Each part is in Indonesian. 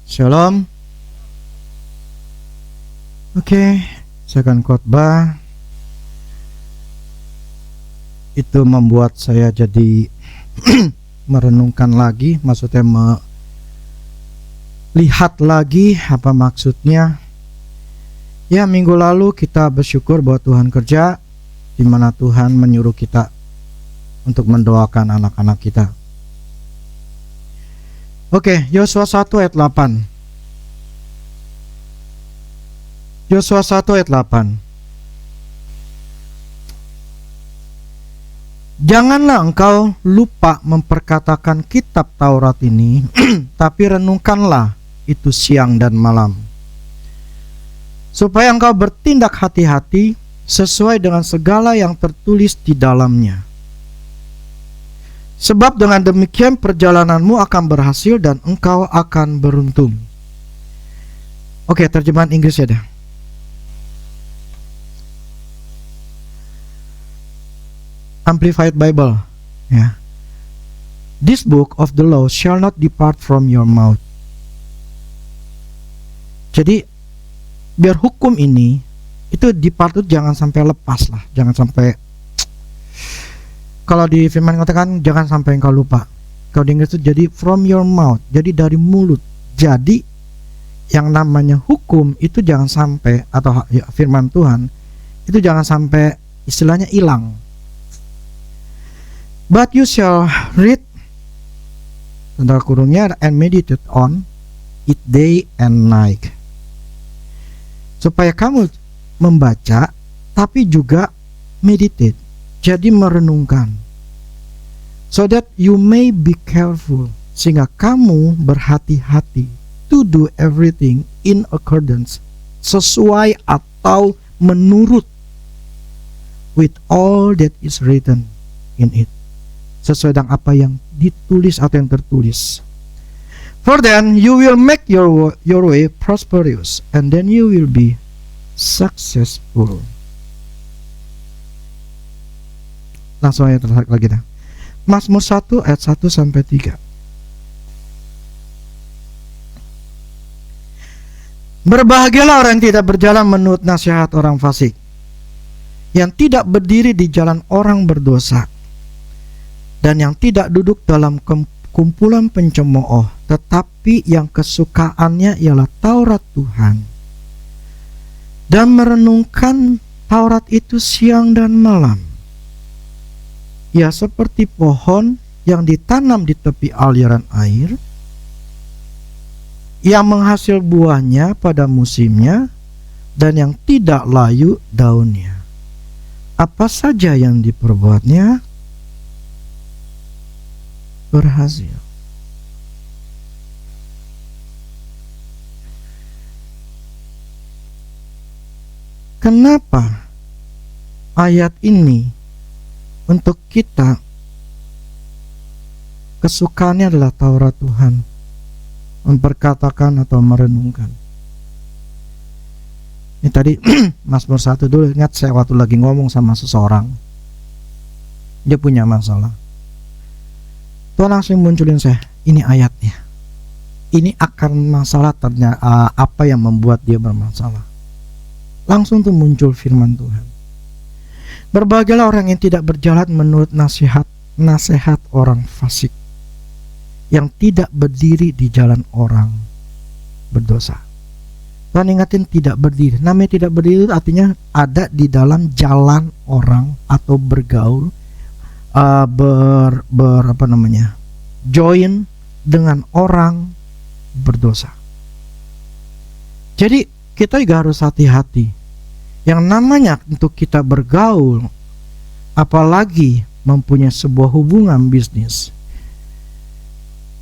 Shalom. Oke, saya akan khotbah. Itu membuat saya jadi merenungkan lagi, maksudnya melihat lagi apa maksudnya. Ya, minggu lalu kita bersyukur bahwa Tuhan kerja, di mana Tuhan menyuruh kita untuk mendoakan anak-anak kita. Oke, Yosua 1 ayat 8. Yosua 1 ayat 8. Janganlah engkau lupa memperkatakan kitab Taurat ini, tapi renungkanlah itu siang dan malam, supaya engkau bertindak hati-hati sesuai dengan segala yang tertulis di dalamnya. Sebab dengan demikian perjalananmu akan berhasil dan engkau akan beruntung. Oke, terjemahan Inggris ya dah. Amplified Bible, ya. This book of the law shall not depart from your mouth. Jadi biar hukum ini itu depart itu jangan sampai lepas lah, jangan sampai. Kalau di firman katakan jangan sampai engkau lupa. Kalau di Inggris itu jadi from your mouth, jadi dari mulut. Jadi yang namanya hukum itu jangan sampai, atau ya, firman Tuhan itu jangan sampai istilahnya hilang. But you shall read, tanda kurungnya, and meditate on it day and night. Supaya kamu membaca tapi juga meditate, jadi merenungkan. So that you may be careful, sehingga kamu berhati-hati to do everything in accordance, sesuai atau menurut, with all that is written in it, sesuai dengan apa yang ditulis atau yang tertulis. For then you will make your way prosperous, and then you will be successful. Langsung aja tertarik lagi dah. Mazmur 1 ayat 1 sampai 3. Berbahagialah orang yang tidak berjalan menurut nasihat orang fasik, yang tidak berdiri di jalan orang berdosa, dan yang tidak duduk dalam kumpulan pencemooh, tetapi yang kesukaannya ialah Taurat Tuhan, dan merenungkan Taurat itu siang dan malam. Ia seperti pohon yang ditanam di tepi aliran air, yang menghasil buahnya pada musimnya, dan yang tidak layu daunnya. Apa saja yang diperbuatnya berhasil. Kenapa ayat ini untuk kita kesukaannya adalah Taurat Tuhan, memperkatakan atau merenungkan? Ini tadi Mazmur 1 dulu, ingat saya waktu lagi ngomong sama seseorang, dia punya masalah, Tuhan langsung munculin saya, ini ayatnya, ini akar masalah ternyata apa yang membuat dia bermasalah. Langsung tuh muncul firman Tuhan. Berbahagialah orang yang tidak berjalan menurut nasihat orang fasik, yang tidak berdiri di jalan orang berdosa. Tuhan ingatin tidak berdiri. Namanya tidak berdiri itu artinya ada di dalam jalan orang atau bergaul, join dengan orang berdosa. Jadi kita juga harus hati-hati. Yang namanya untuk kita bergaul, apalagi mempunyai sebuah hubungan bisnis,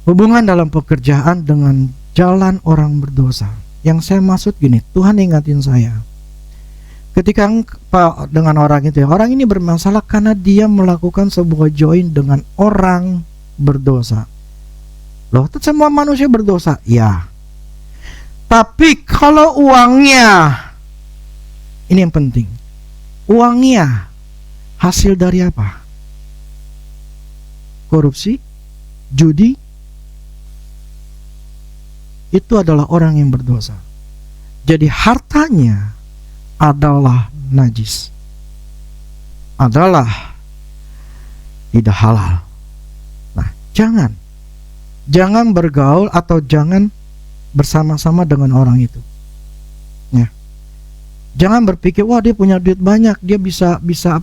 hubungan dalam pekerjaan dengan jalan orang berdosa. Yang saya maksud gini, Tuhan ingatin saya, ketika dengan orang itu, orang ini bermasalah karena dia melakukan sebuah join dengan orang berdosa. Loh, semua manusia berdosa, ya. Tapi kalau uangnya, ini yang penting, uangnya hasil dari apa? Korupsi, judi, itu adalah orang yang berdosa. Jadi hartanya adalah najis, adalah tidak halal. Nah, jangan bergaul atau jangan bersama-sama dengan orang itu. Ya. Jangan berpikir, wah dia punya duit banyak, dia bisa bisa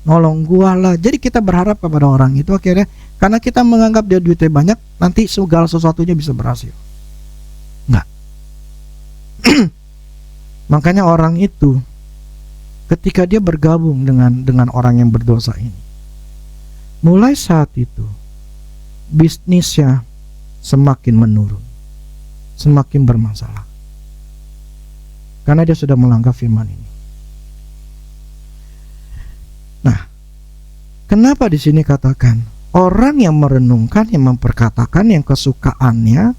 nolong gua lah. Jadi kita berharap kepada orang itu akhirnya karena kita menganggap dia duitnya banyak, nanti segala sesuatunya bisa berhasil. Enggak. Makanya orang itu ketika dia bergabung dengan orang yang berdosa ini, mulai saat itu bisnisnya semakin menurun, semakin bermasalah. Karena dia sudah melanggar firman ini. Nah, kenapa di sini katakan orang yang merenungkan, yang memperkatakan, yang kesukaannya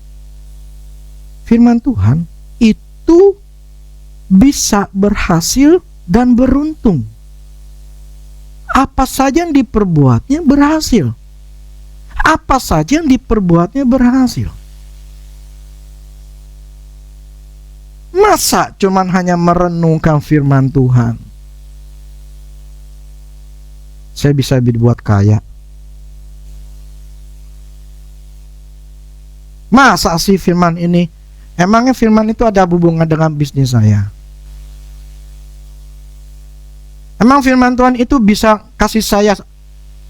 firman Tuhan itu bisa berhasil dan beruntung. Apa saja yang diperbuatnya berhasil. Apa saja yang diperbuatnya berhasil. Masa cuman hanya merenungkan firman Tuhan saya bisa dibuat kaya? Masa sih firman ini? Emangnya firman itu ada hubungan dengan bisnis saya? Emang firman Tuhan itu bisa kasih saya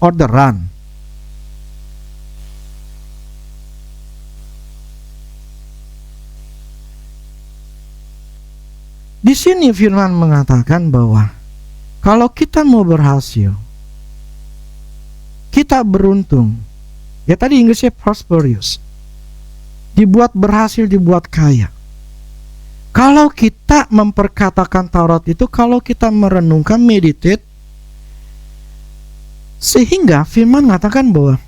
orderan? Di sini firman mengatakan bahwa kalau kita mau berhasil, kita beruntung. Ya tadi Inggrisnya prosperous. Dibuat berhasil, dibuat kaya. Kalau kita memperkatakan Taurat itu, kalau kita merenungkan, meditate, sehingga firman mengatakan bahwa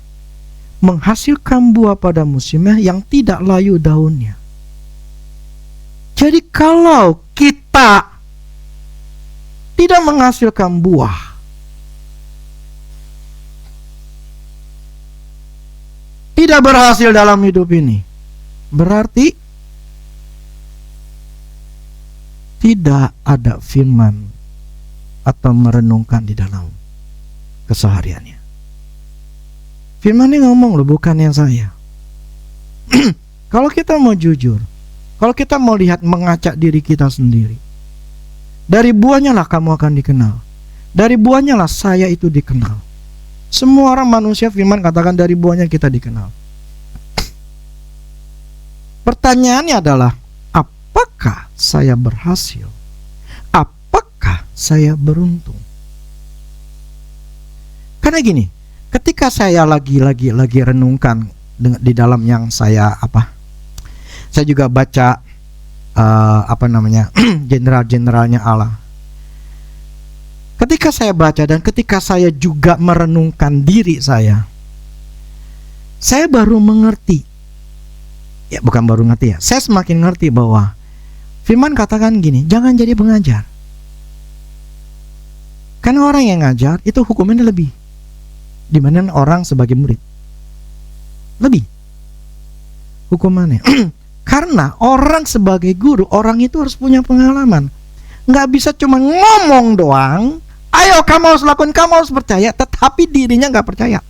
menghasilkan buah pada musimnya yang tidak layu daunnya. Jadi kalau kita tidak menghasilkan buah, tidak berhasil dalam hidup ini, berarti tidak ada firman atau merenungkan di dalam kesehariannya. Firman ini ngomong loh, bukan yang saya. Kalau kita mau jujur, kalau kita mau lihat, mengacak diri kita sendiri, dari buahnya lah kamu akan dikenal. Dari buahnya lah saya itu dikenal. Semua orang manusia firman katakan dari buahnya kita dikenal. Pertanyaannya adalah, apakah saya berhasil? Apakah saya beruntung? Karena gini, ketika saya lagi renungkan di dalam yang saya juga baca general-generalnya Allah. Ketika saya baca dan ketika saya juga merenungkan diri saya baru mengerti. Ya bukan baru ngerti ya, saya semakin ngerti bahwa firman katakan gini, jangan jadi pengajar. Karena orang yang ngajar itu hukumannya lebih dibanding orang sebagai murid. Lebih hukumannya. Karena orang sebagai guru, orang itu harus punya pengalaman. Nggak bisa cuma ngomong doang, ayo kamu harus lakukan, kamu harus percaya, tetapi dirinya nggak percaya.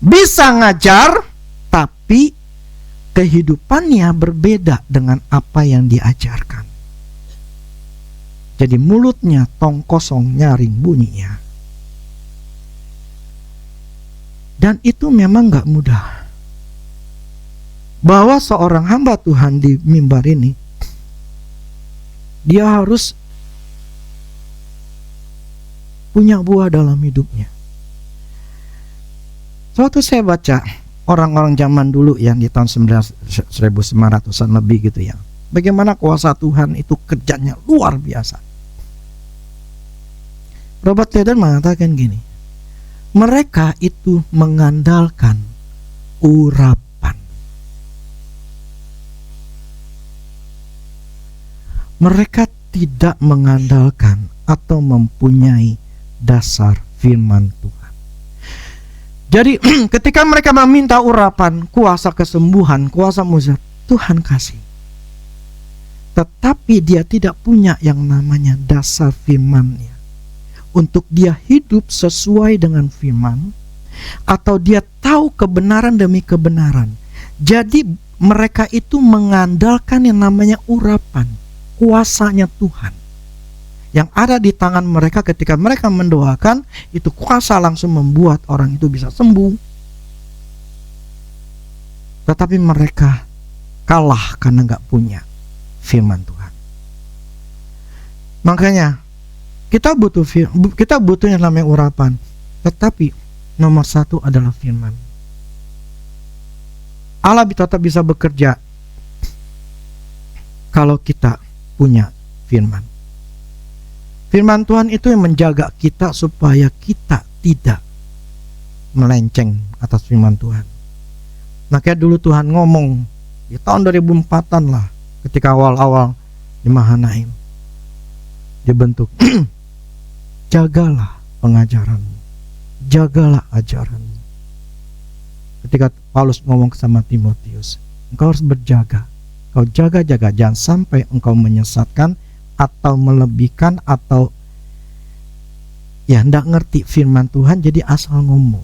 Bisa ngajar, tapi kehidupannya berbeda dengan apa yang diajarkan. Jadi mulutnya tong kosong, nyaring bunyinya. Dan itu memang nggak mudah. Bahwa seorang hamba Tuhan di mimbar ini, dia harus punya buah dalam hidupnya. Suatu saya baca orang-orang zaman dulu yang di tahun 1900-an lebih gitu ya, bagaimana kuasa Tuhan itu kerjanya luar biasa. Robert Liddell mengatakan gini, mereka itu mengandalkan urapan. Mereka tidak mengandalkan atau mempunyai dasar firman Tuhan. Jadi ketika mereka meminta urapan, kuasa kesembuhan, kuasa mujizat, Tuhan kasih. Tetapi dia tidak punya yang namanya dasar firman-Nya. Untuk dia hidup sesuai dengan firman, atau dia tahu kebenaran demi kebenaran. Jadi mereka itu mengandalkan yang namanya urapan, kuasanya Tuhan yang ada di tangan mereka. Ketika mereka mendoakan, itu kuasa langsung membuat orang itu bisa sembuh. Tetapi mereka kalah karena gak punya firman Tuhan. Makanya kita butuh yang namanya urapan. Tetapi nomor satu adalah firman. Allah tetap bisa bekerja kalau kita punya firman. Firman Tuhan itu yang menjaga kita supaya kita tidak melenceng atas firman Tuhan. Makanya dulu Tuhan ngomong di tahun 2004-an lah, ketika awal-awal di Mahanaim dibentuk. Jagalah pengajaranmu, jagalah ajaranmu. Ketika Paulus ngomong sama Timotius, engkau harus berjaga. Kau jaga-jaga, jangan sampai engkau menyesatkan atau melebihkan, atau ya ndak ngerti firman Tuhan jadi asal ngomong.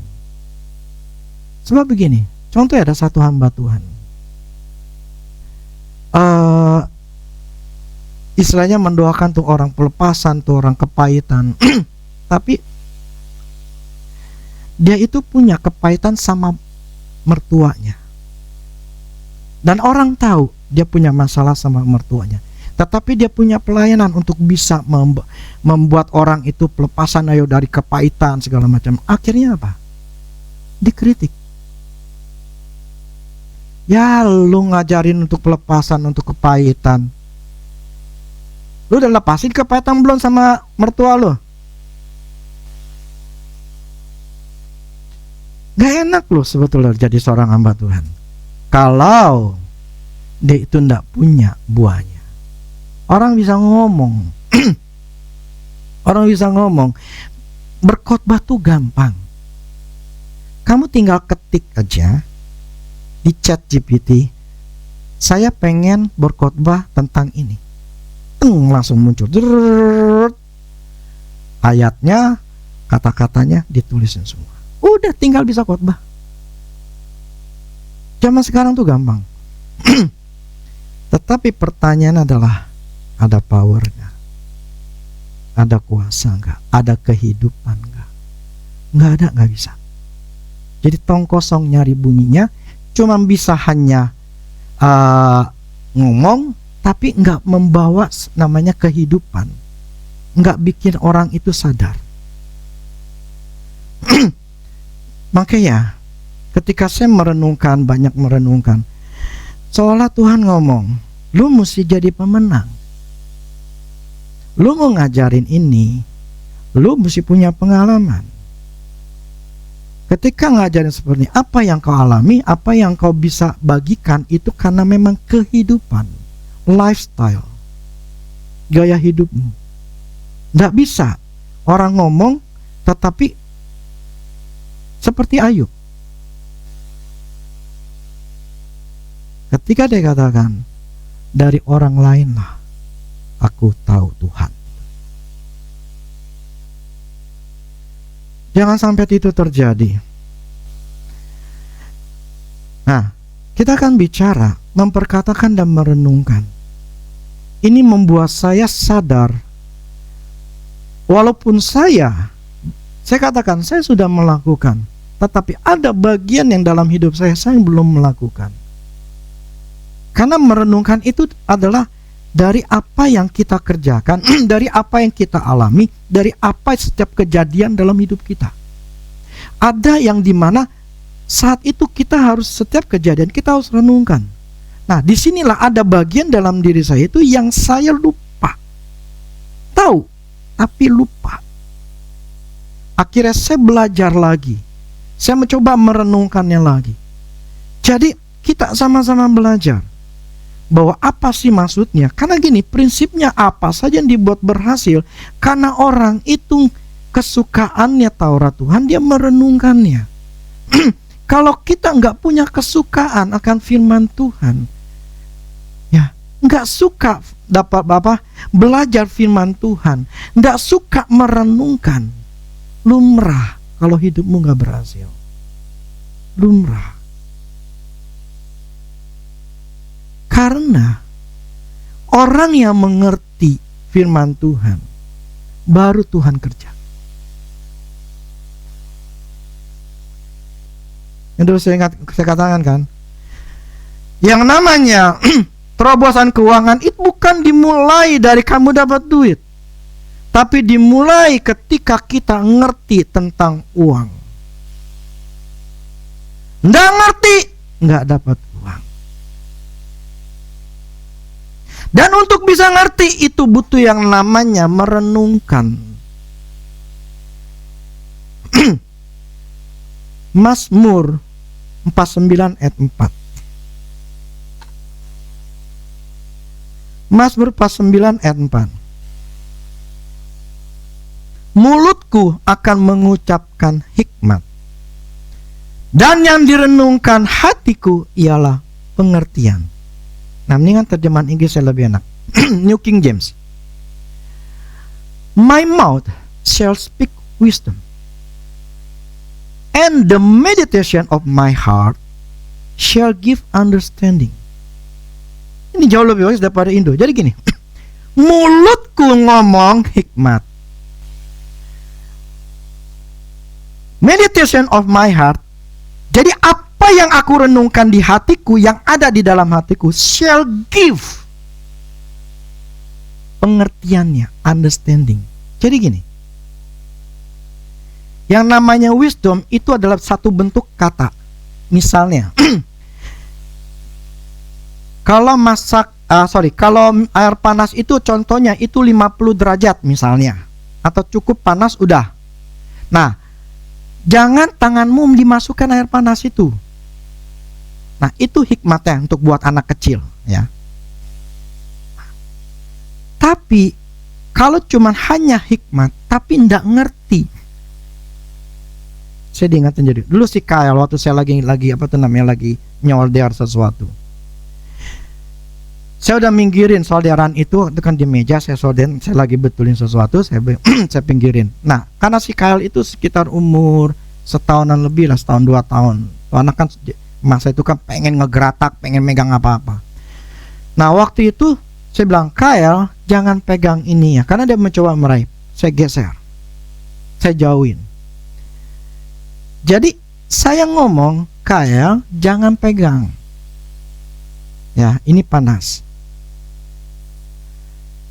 Sebab begini, contohnya ada satu hamba Tuhan, istilahnya mendoakan tuh orang pelepasan, tuh orang kepahitan. Tapi dia itu punya kepahitan sama mertuanya, dan orang tahu dia punya masalah sama mertuanya. Tetapi dia punya pelayanan untuk bisa membuat orang itu pelepasan, ayo dari kepahitan segala macam. Akhirnya apa? Dikritik. Ya, lu ngajarin untuk pelepasan, untuk kepahitan, lu udah lepasin kepahitan belum sama mertua lu? Gak enak lu sebetulnya jadi seorang hamba Tuhan kalau dia itu ndak punya buahnya. Orang bisa ngomong orang bisa ngomong. Berkhotbah tuh gampang. Kamu tinggal ketik aja di chat GPT, saya pengen berkhotbah tentang ini, langsung muncul ayatnya, kata-katanya ditulisin semua. Udah tinggal bisa khotbah. Zaman sekarang tuh gampang. Tetapi pertanyaan adalah, ada power gak? Ada kuasa gak? Ada kehidupan gak? Gak ada, gak bisa. Jadi tong kosong nyari bunyinya, cuma bisa hanya ngomong, tapi gak membawa namanya kehidupan, gak bikin orang itu sadar. Makanya ketika saya merenungkan, banyak merenungkan, seolah Tuhan ngomong, lu mesti jadi pemenang. Lu mau ngajarin ini, lu mesti punya pengalaman. Ketika ngajarin seperti ini, apa yang kau alami, apa yang kau bisa bagikan, itu karena memang kehidupan, lifestyle, gaya hidupmu. Nggak bisa orang ngomong tetapi seperti Ayub. Ketika dia katakan, dari orang lainlah aku tahu Tuhan. Jangan sampai itu terjadi. Nah, kita akan bicara, memperkatakan dan merenungkan. Ini membuat saya sadar, walaupun saya katakan saya sudah melakukan, tetapi ada bagian yang dalam hidup saya belum melakukan. Karena merenungkan itu adalah dari apa yang kita kerjakan, dari apa yang kita alami, dari apa setiap kejadian dalam hidup kita. Ada yang dimana saat itu kita harus, setiap kejadian kita harus renungkan. Nah, disinilah ada bagian dalam diri saya itu yang saya lupa. Tahu, tapi lupa. Akhirnya saya belajar lagi. Saya mencoba merenungkannya lagi. Jadi kita sama-sama belajar bahwa apa sih maksudnya. Karena gini, prinsipnya apa saja yang dibuat berhasil, karena orang itu kesukaannya Taurat Tuhan, dia merenungkannya. Kalau kita nggak punya kesukaan akan firman Tuhan, ya nggak suka dapat belajar firman Tuhan, nggak suka merenungkan, lumrah kalau hidupmu nggak berhasil. Lumrah. Karena orang yang mengerti firman Tuhan, baru Tuhan kerja. Yang dulu saya katakan kan, yang namanya terobosan keuangan itu bukan dimulai dari kamu dapat duit, tapi dimulai ketika kita ngerti tentang uang. Nggak ngerti, nggak dapat uang. Dan untuk bisa ngerti itu butuh yang namanya merenungkan. Mazmur 49 ayat 4. Mazmur 49 ayat 4. Mulutku akan mengucapkan hikmat, dan yang direnungkan hatiku ialah pengertian. Nah, ini kan terjemahan Inggris saya lebih enak. New King James. My mouth shall speak wisdom, and the meditation of my heart shall give understanding. Ini jauh lebih bagus daripada Indo. Jadi gini, mulutku ngomong hikmat, meditation of my heart. Jadi apa yang aku renungkan di hatiku, yang ada di dalam hatiku, shall give pengertiannya, understanding. Jadi gini, yang namanya wisdom itu adalah satu bentuk kata. Misalnya, kalau kalau air panas itu contohnya itu 50 derajat misalnya, atau cukup panas udah. Nah, jangan tanganmu dimasukkan air panas itu. Nah, itu hikmatnya untuk buat anak kecil, ya. Tapi kalau cuma hanya hikmat tapi ndak ngerti, saya diingatin jadi dulu si Kyle waktu saya lagi lagi nyolder sesuatu. Saya udah minggirin solderan itu kan di meja, saya lagi betulin sesuatu, saya pinggirin. Nah, karena si Kyle itu sekitar umur setahunan lebih lah, setahun 2 tahun. Anak kan masa itu kan pengen ngegeratak, pengen megang apa-apa. Nah, waktu itu saya bilang, Kyle jangan pegang ini ya, karena dia mencoba meraih. Saya geser, saya jauhin. Jadi saya ngomong, Kyle jangan pegang. Ya, ini panas.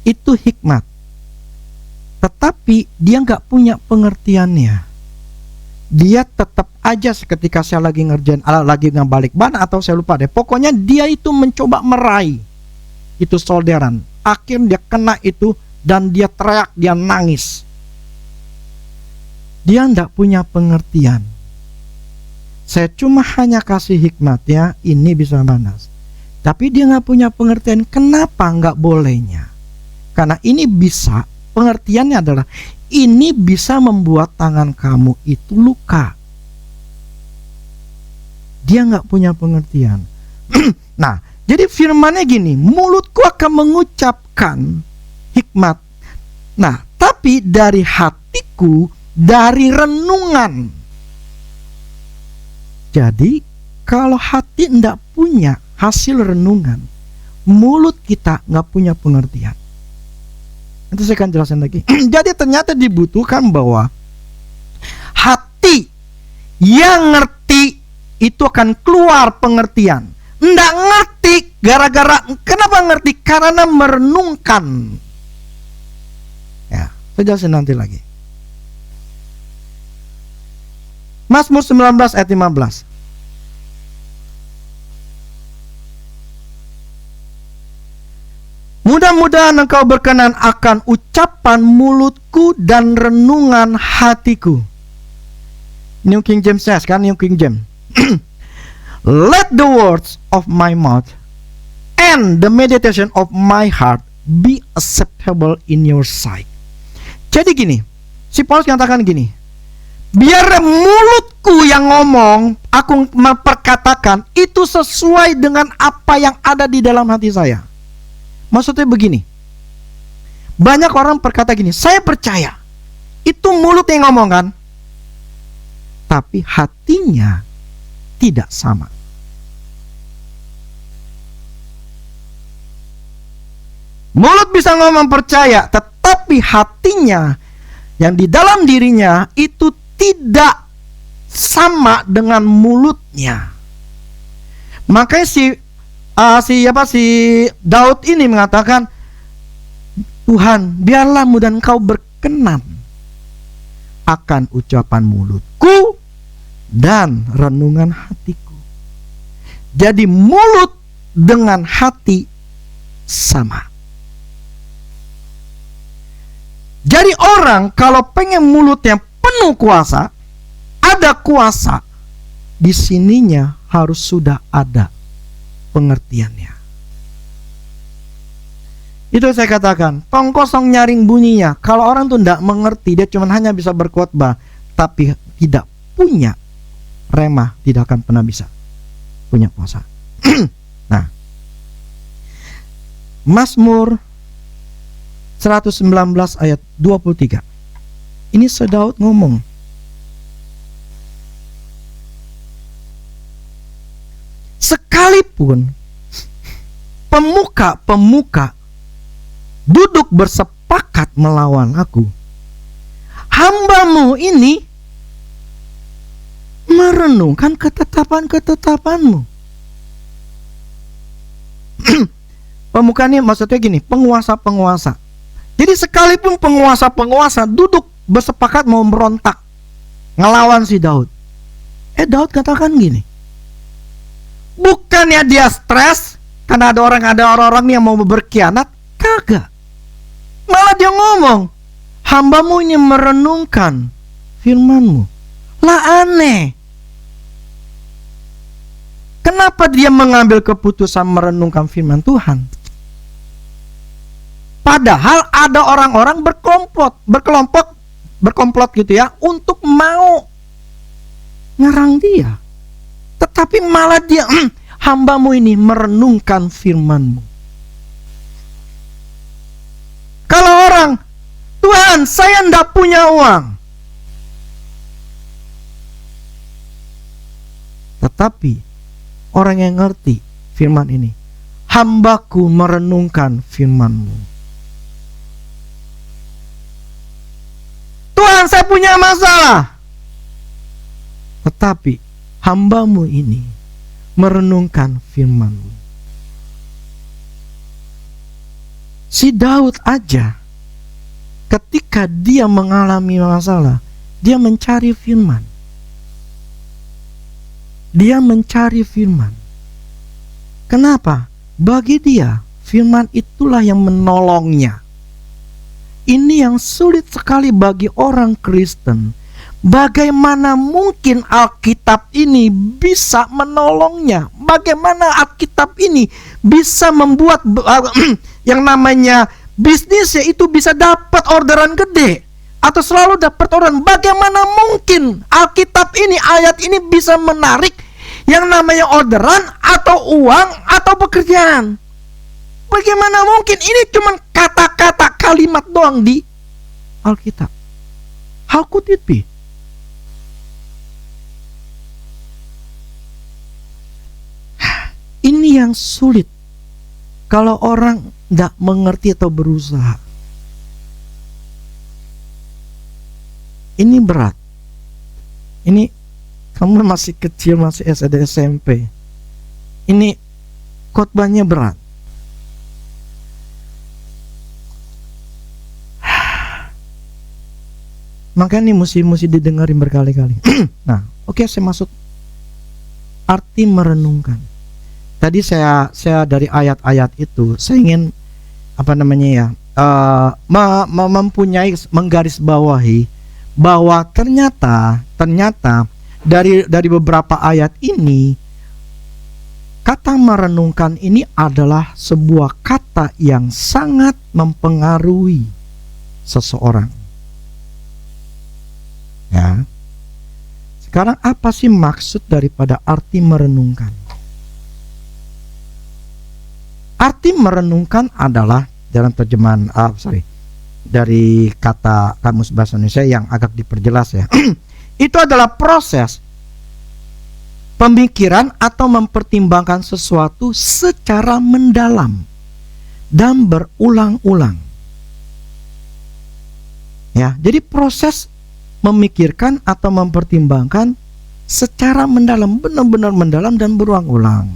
Itu hikmat. Tetapi dia nggak punya pengertiannya. Dia tetap aja ketika saya lagi ngerjain, lagi ngebalik ban atau saya lupa deh. Pokoknya dia itu mencoba meraih itu solderan. Akhirnya dia kena itu dan dia teriak, dia nangis. Dia nggak punya pengertian. Saya cuma hanya kasih hikmatnya, ini bisa panas. Tapi dia nggak punya pengertian kenapa nggak bolehnya. Karena ini bisa, pengertiannya adalah ini bisa membuat tangan kamu itu luka. Dia nggak punya pengertian. Nah, jadi firmannya gini, mulutku akan mengucapkan hikmat. Nah, tapi dari hatiku, dari renungan. Jadi kalau hati nggak punya hasil renungan, mulut kita nggak punya pengertian. Nanti saya akan jelasin lagi. Jadi ternyata dibutuhkan bahwa hati yang ngerti itu akan keluar pengertian. Nggak ngerti gara-gara, kenapa ngerti? Karena merenungkan. Ya, saya jelasin nanti lagi. Mazmur 19 ayat 15. Mudah-mudahan engkau berkenan akan ucapan mulutku dan renungan hatiku. New King James kan, New King James. Let the words of my mouth and the meditation of my heart be acceptable in your sight. Jadi gini, si Paulus katakan gini, Biar mulutku yang ngomong, aku memperkatakan itu sesuai dengan apa yang ada di dalam hati saya. Maksudnya begini, banyak orang berkata gini, saya percaya. Itu mulut yang ngomong kan, tapi hatinya tidak sama. Mulut bisa ngomong percaya, tetapi hatinya yang di dalam dirinya itu tidak sama dengan mulutnya. Makanya si Daud ini mengatakan, Tuhan, biarlah dan Engkau berkenan akan ucapan mulutku dan renungan hatiku. Jadi mulut dengan hati sama. Jadi orang kalau pengen mulutnya penuh kuasa, ada kuasa, di sininya harus sudah ada pengertiannya. Itu saya katakan, tong kosong nyaring bunyinya. Kalau orang tuh tidak mengerti, dia cuma hanya bisa berkhotbah, tapi tidak punya remah, tidak akan pernah bisa punya kuasa. Nah, Mazmur 119 ayat 23. Ini Daud ngomong. Sekalipun pemuka-pemuka duduk bersepakat melawan aku, hamba-Mu ini merenungkan ketetapan-ketetapan-Mu. Pemuka ini maksudnya gini, penguasa-penguasa. Jadi sekalipun penguasa-penguasa duduk bersepakat mau merontak ngelawan si Daud, Daud katakan gini, bukannya dia stres karena ada orang-orang yang mau berkhianat, kagak. Malah dia ngomong, hamba-Mu ini merenungkan firman-Mu. Lah aneh, kenapa dia mengambil keputusan merenungkan firman Tuhan? Padahal ada orang-orang berkelompok gitu ya, untuk mau nyerang dia. Tetapi malah dia, hamba-Mu ini merenungkan firman-Mu. Kalau orang, Tuhan, saya enggak punya uang, tetapi orang yang ngerti firman ini, hamba-Ku merenungkan firman-Mu. Tuhan, saya punya masalah, tetapi hamba-Mu ini merenungkan firman-Mu. Si Daud aja ketika dia mengalami masalah, dia mencari firman. Dia mencari firman. Kenapa? Bagi dia firman itulah yang menolongnya. Ini yang sulit sekali bagi orang Kristen. Bagaimana mungkin Alkitab ini bisa menolongnya? Bagaimana Alkitab ini bisa membuat yang namanya bisnisnya itu bisa dapat orderan gede atau selalu dapat orderan? Bagaimana mungkin Alkitab ini, ayat ini bisa menarik yang namanya orderan atau uang atau pekerjaan? Bagaimana mungkin? Ini cuma kata-kata, kalimat doang di Alkitab. How could it be? Ini yang sulit kalau orang tidak mengerti atau berusaha. Ini berat. Ini kamu masih kecil, masih SD SMP. Ini khotbahnya berat. Makanya ini mesti didengarin berkali-kali. Nah, oke, saya masuk arti merenungkan. Tadi saya dari ayat-ayat itu saya ingin mempunyai menggarisbawahi bahwa ternyata dari beberapa ayat ini, kata merenungkan ini adalah sebuah kata yang sangat mempengaruhi seseorang. Ya. Sekarang apa sih maksud daripada arti merenungkan? Arti merenungkan adalah dalam terjemahan dari kata Kamus Bahasa Indonesia yang agak diperjelas ya. Itu adalah proses pemikiran atau mempertimbangkan sesuatu secara mendalam dan berulang-ulang. Ya, jadi proses memikirkan atau mempertimbangkan secara mendalam, benar-benar mendalam dan berulang-ulang.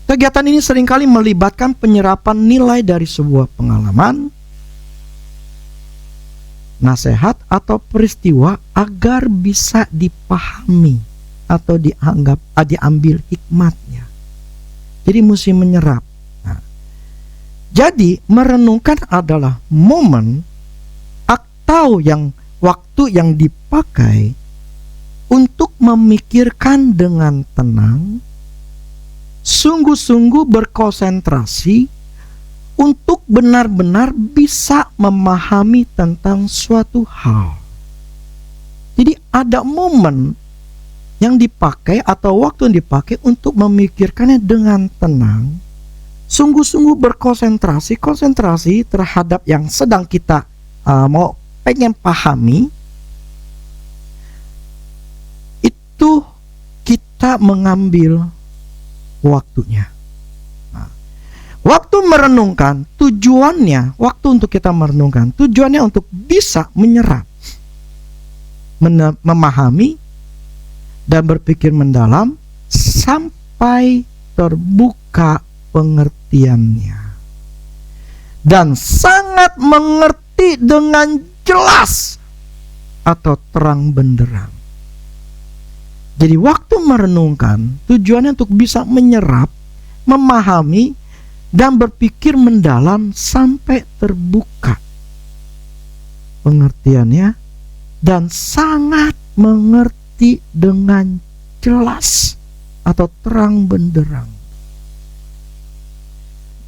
Kegiatan ini seringkali melibatkan penyerapan nilai dari sebuah pengalaman, nasihat atau peristiwa agar bisa dipahami atau diambil hikmatnya. Jadi mesti menyerap. Nah, jadi merenungkan adalah momen atau waktu yang dipakai untuk memikirkan dengan tenang, sungguh-sungguh berkonsentrasi untuk benar-benar bisa memahami tentang suatu hal. Jadi ada momen yang dipakai atau waktu yang dipakai untuk memikirkannya dengan tenang, sungguh-sungguh konsentrasi terhadap yang sedang kita pengen pahami. Itu kita mengambil waktunya. Nah, waktu merenungkan tujuannya, waktu untuk kita merenungkan tujuannya untuk bisa menyerap, memahami dan berpikir mendalam sampai terbuka pengertiannya dan sangat mengerti dengan jelas atau terang benderang. Jadi waktu merenungkan tujuannya untuk bisa menyerap, memahami dan berpikir mendalam sampai terbuka pengertiannya dan sangat mengerti dengan jelas atau terang benderang.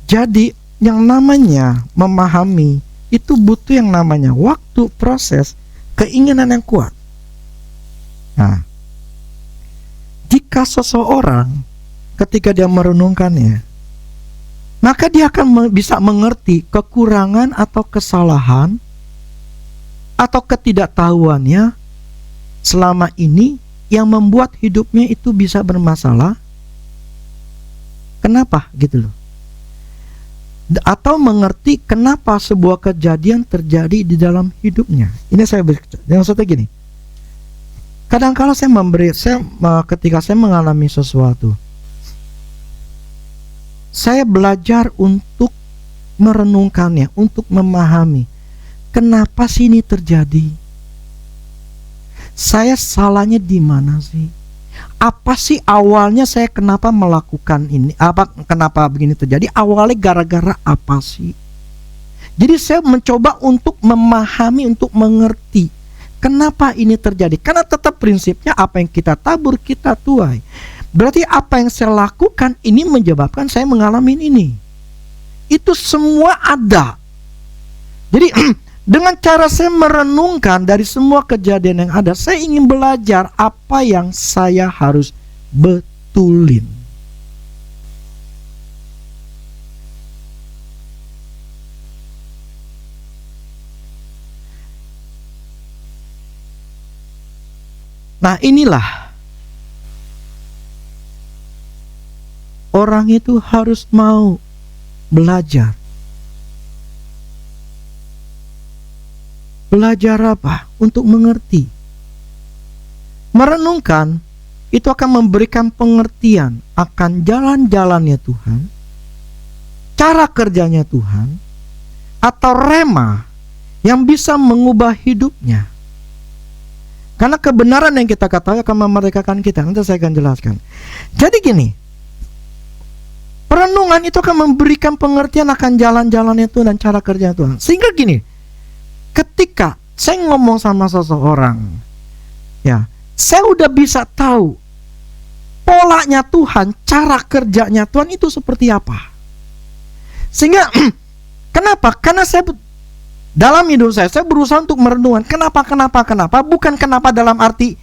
Jadi yang namanya memahami itu butuh yang namanya waktu, proses, keinginan yang kuat. Nah, jika seseorang ketika dia merenungkannya, maka dia akan bisa mengerti kekurangan atau kesalahan atau ketidaktahuannya selama ini yang membuat hidupnya itu bisa bermasalah. Kenapa gitu loh? Atau mengerti kenapa sebuah kejadian terjadi di dalam hidupnya. Ini saya maksudnya gini. Kadang-kala ketika saya mengalami sesuatu, saya belajar untuk merenungkannya, untuk memahami kenapa sih ini terjadi. Saya salahnya di mana sih? Apa sih awalnya saya kenapa melakukan ini? Kenapa begini terjadi? Awalnya gara-gara apa sih? Jadi saya mencoba untuk memahami, untuk mengerti kenapa ini terjadi. Karena tetap prinsipnya apa yang kita tabur kita tuai. Berarti apa yang saya lakukan ini menyebabkan saya mengalami ini. Itu semua ada. Jadi dengan cara saya merenungkan dari semua kejadian yang ada, saya ingin belajar apa yang saya harus betulin. Nah, inilah orang itu harus mau belajar. Belajar apa? Untuk mengerti. Merenungkan itu akan memberikan pengertian akan jalan-jalannya Tuhan, cara kerjanya Tuhan, atau rema yang bisa mengubah hidupnya. Karena kebenaran yang kita katakan akan memerdekakan kita. Nanti saya akan jelaskan. Jadi gini, perenungan itu akan memberikan pengertian akan jalan-jalannya Tuhan dan cara kerjanya Tuhan. Sehingga gini, ketika saya ngomong sama seseorang, ya, saya udah bisa tahu polanya Tuhan, cara kerjanya Tuhan itu seperti apa. Sehingga kenapa? Karena saya dalam hidup saya berusaha untuk merenungkan kenapa, bukan kenapa dalam arti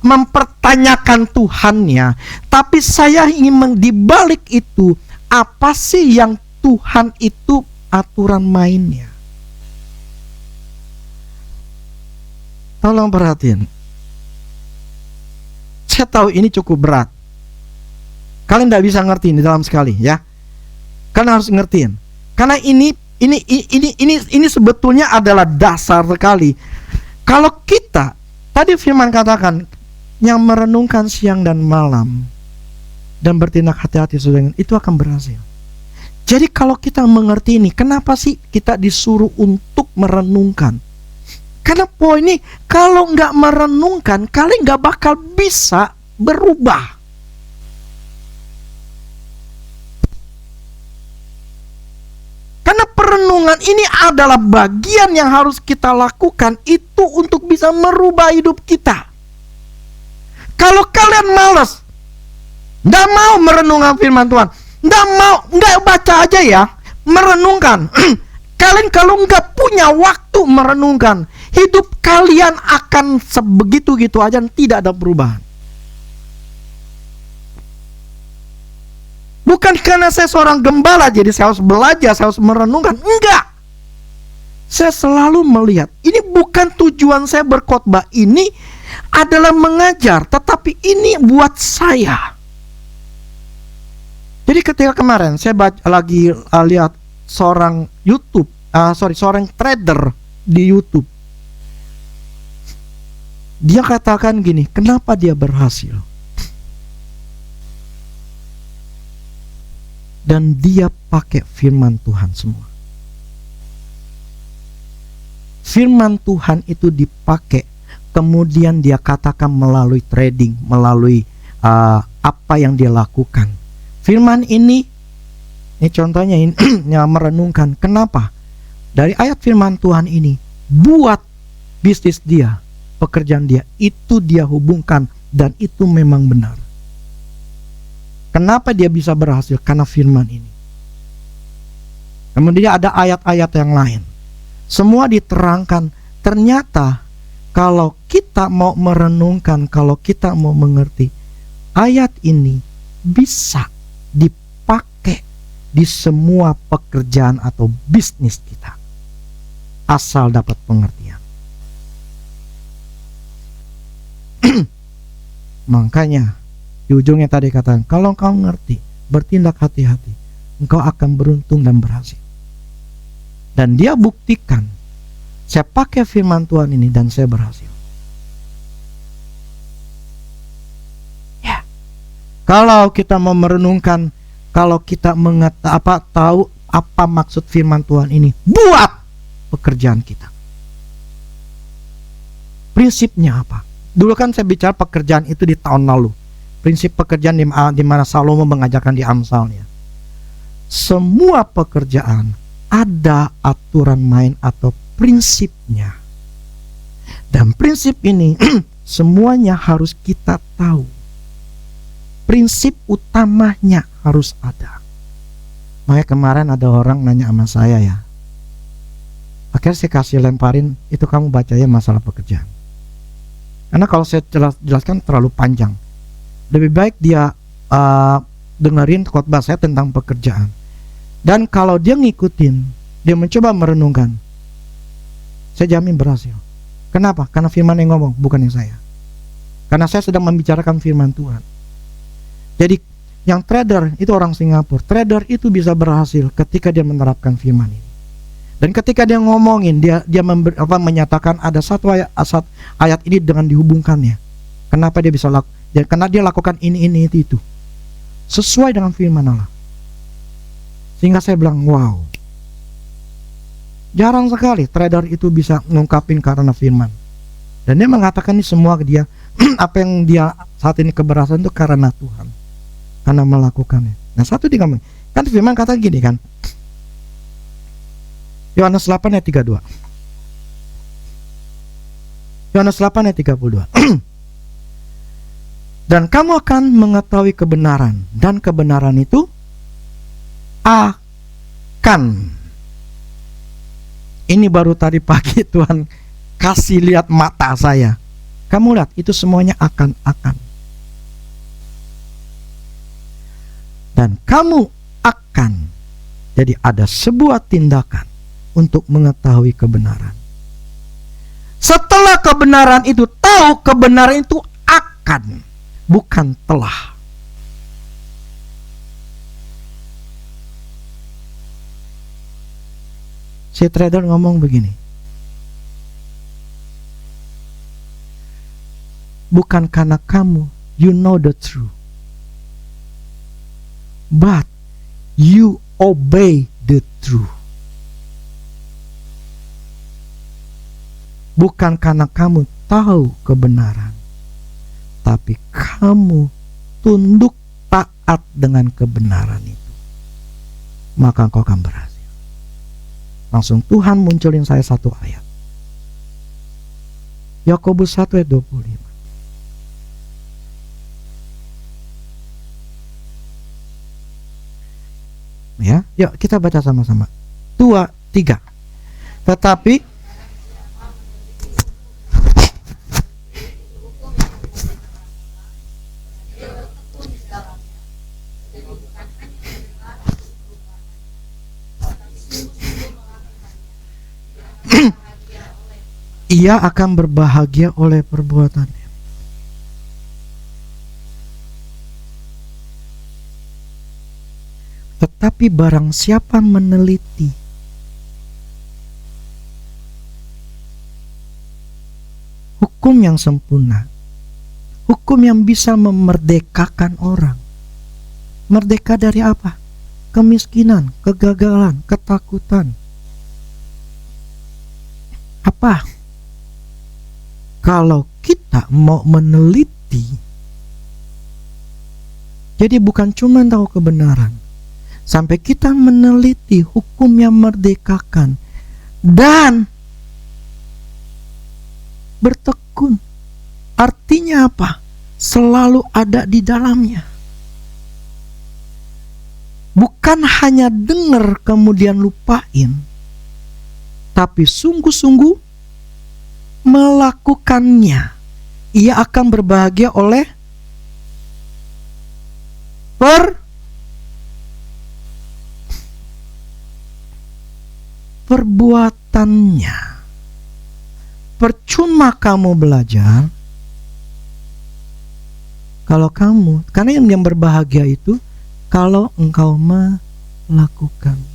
mempertanyakan Tuhannya, tapi saya ingin dibalik itu, apa sih yang Tuhan itu aturan mainnya? Tolong perhatiin. Saya tahu ini cukup berat. Kalian tidak bisa ngertiin di dalam sekali, ya. Kalian harus ngertiin. Karena ini sebetulnya adalah dasar sekali. Kalau kita, tadi firman katakan, yang merenungkan siang dan malam dan bertindak hati-hati sesuai dengan itu akan berhasil. Jadi kalau kita mengerti ini, kenapa sih kita disuruh untuk merenungkan? Karena poin ini, kalau nggak merenungkan, kalian nggak bakal bisa berubah. Karena perenungan ini adalah bagian yang harus kita lakukan itu untuk bisa merubah hidup kita. Kalau kalian malas, nggak mau merenungkan firman Tuhan, nggak baca aja ya, merenungkan. Kalian kalau nggak punya waktu merenungkan, hidup kalian akan sebegitu-gitu aja, tidak ada perubahan. Bukan karena saya seorang gembala jadi saya harus belajar, saya harus merenungkan. Enggak. Saya selalu melihat, ini bukan tujuan saya berkhotbah, ini adalah mengajar, tetapi ini buat saya. Jadi ketika kemarin saya lagi lihat seorang seorang trader di YouTube. Dia katakan gini, kenapa dia berhasil? Dan dia pakai firman Tuhan semua. Firman Tuhan itu dipakai, kemudian dia katakan melalui trading, melalui apa yang dia lakukan. Firman ini contohnya ini yang merenungkan, kenapa? Dari ayat firman Tuhan ini buat bisnis dia, pekerjaan dia, itu dia hubungkan dan itu memang benar. Kenapa dia bisa berhasil? Karena firman ini. Kemudian ada ayat-ayat yang lain. Semua diterangkan. Ternyata kalau kita mau merenungkan, kalau kita mau mengerti, ayat ini bisa dipakai di semua pekerjaan atau bisnis kita. Asal dapat pengertian. Makanya di ujungnya tadi katakan, kalau engkau ngerti, bertindak hati-hati, engkau akan beruntung dan berhasil. Dan dia buktikan, saya pakai firman Tuhan ini dan saya berhasil. Ya. Kalau kita mau merenungkan, kalau kita tahu apa maksud firman Tuhan ini buat pekerjaan kita. Prinsipnya apa? Dulu kan saya bicara pekerjaan itu di tahun lalu. Prinsip pekerjaan di mana Salomo mengajarkan di Amsalnya. Semua pekerjaan ada aturan main atau prinsipnya. Dan prinsip ini semuanya harus kita tahu. Prinsip utamanya harus ada. Makanya kemarin ada orang nanya sama saya ya. Akhirnya saya kasih lemparin, itu kamu baca ya masalah pekerjaan. Karena kalau saya jelaskan terlalu panjang. Lebih baik dia dengerin khotbah saya tentang pekerjaan. Dan kalau dia ngikutin, dia mencoba merenungkan, saya jamin berhasil. Kenapa? Karena firman yang ngomong, bukan yang saya. Karena saya sedang membicarakan firman Tuhan. Jadi yang trader itu orang Singapura. Trader itu bisa berhasil ketika dia menerapkan firman ini. Dan ketika dia ngomongin, dia menyatakan ada satu ayat ini dengan dihubungkannya. Kenapa dia bisa lakukan? Karena dia lakukan ini itu. Sesuai dengan firman Allah. Sehingga saya bilang, wow. Jarang sekali trader itu bisa ngungkapin karena firman. Dan dia mengatakan ini semua dia apa yang dia saat ini keberhasilan itu karena Tuhan. Karena melakukannya. Nah satu dia ngomong, kan firman kata gini kan. Yohanes 8 ayat 32. Yohanes 8 ayat 32. Dan kamu akan mengetahui kebenaran, dan kebenaran itu akan. Ini baru tadi pagi Tuhan kasih lihat mata saya. Kamu lihat, itu semuanya akan. Dan kamu akan. Jadi ada sebuah tindakan untuk mengetahui kebenaran. Setelah kebenaran itu, tahu kebenaran itu akan, bukan telah. Si trader ngomong begini, bukan karena kamu, you know the truth, but you obey the truth. Bukan karena kamu tahu kebenaran, tapi kamu tunduk taat dengan kebenaran itu, maka engkau akan berhasil. Langsung Tuhan munculin saya satu ayat, Yakobus 1 ayat 25. Ya, yuk kita baca sama-sama. 2, 3. Tetapi ia akan berbahagia oleh perbuatannya. Tetapi barang siapa meneliti hukum yang sempurna, hukum yang bisa memerdekakan orang. Merdeka dari apa? Kemiskinan, kegagalan, ketakutan. Apa? Kalau kita mau meneliti, jadi bukan cuma tahu kebenaran, sampai kita meneliti hukum yang merdekakan dan bertekun. Artinya apa? Selalu ada di dalamnya. Bukan hanya dengar kemudian lupain, tapi sungguh-sungguh melakukannya. Ia akan berbahagia oleh perbuatannya. Percuma kamu belajar kalau kamu, karena yang berbahagia itu kalau engkau melakukannya.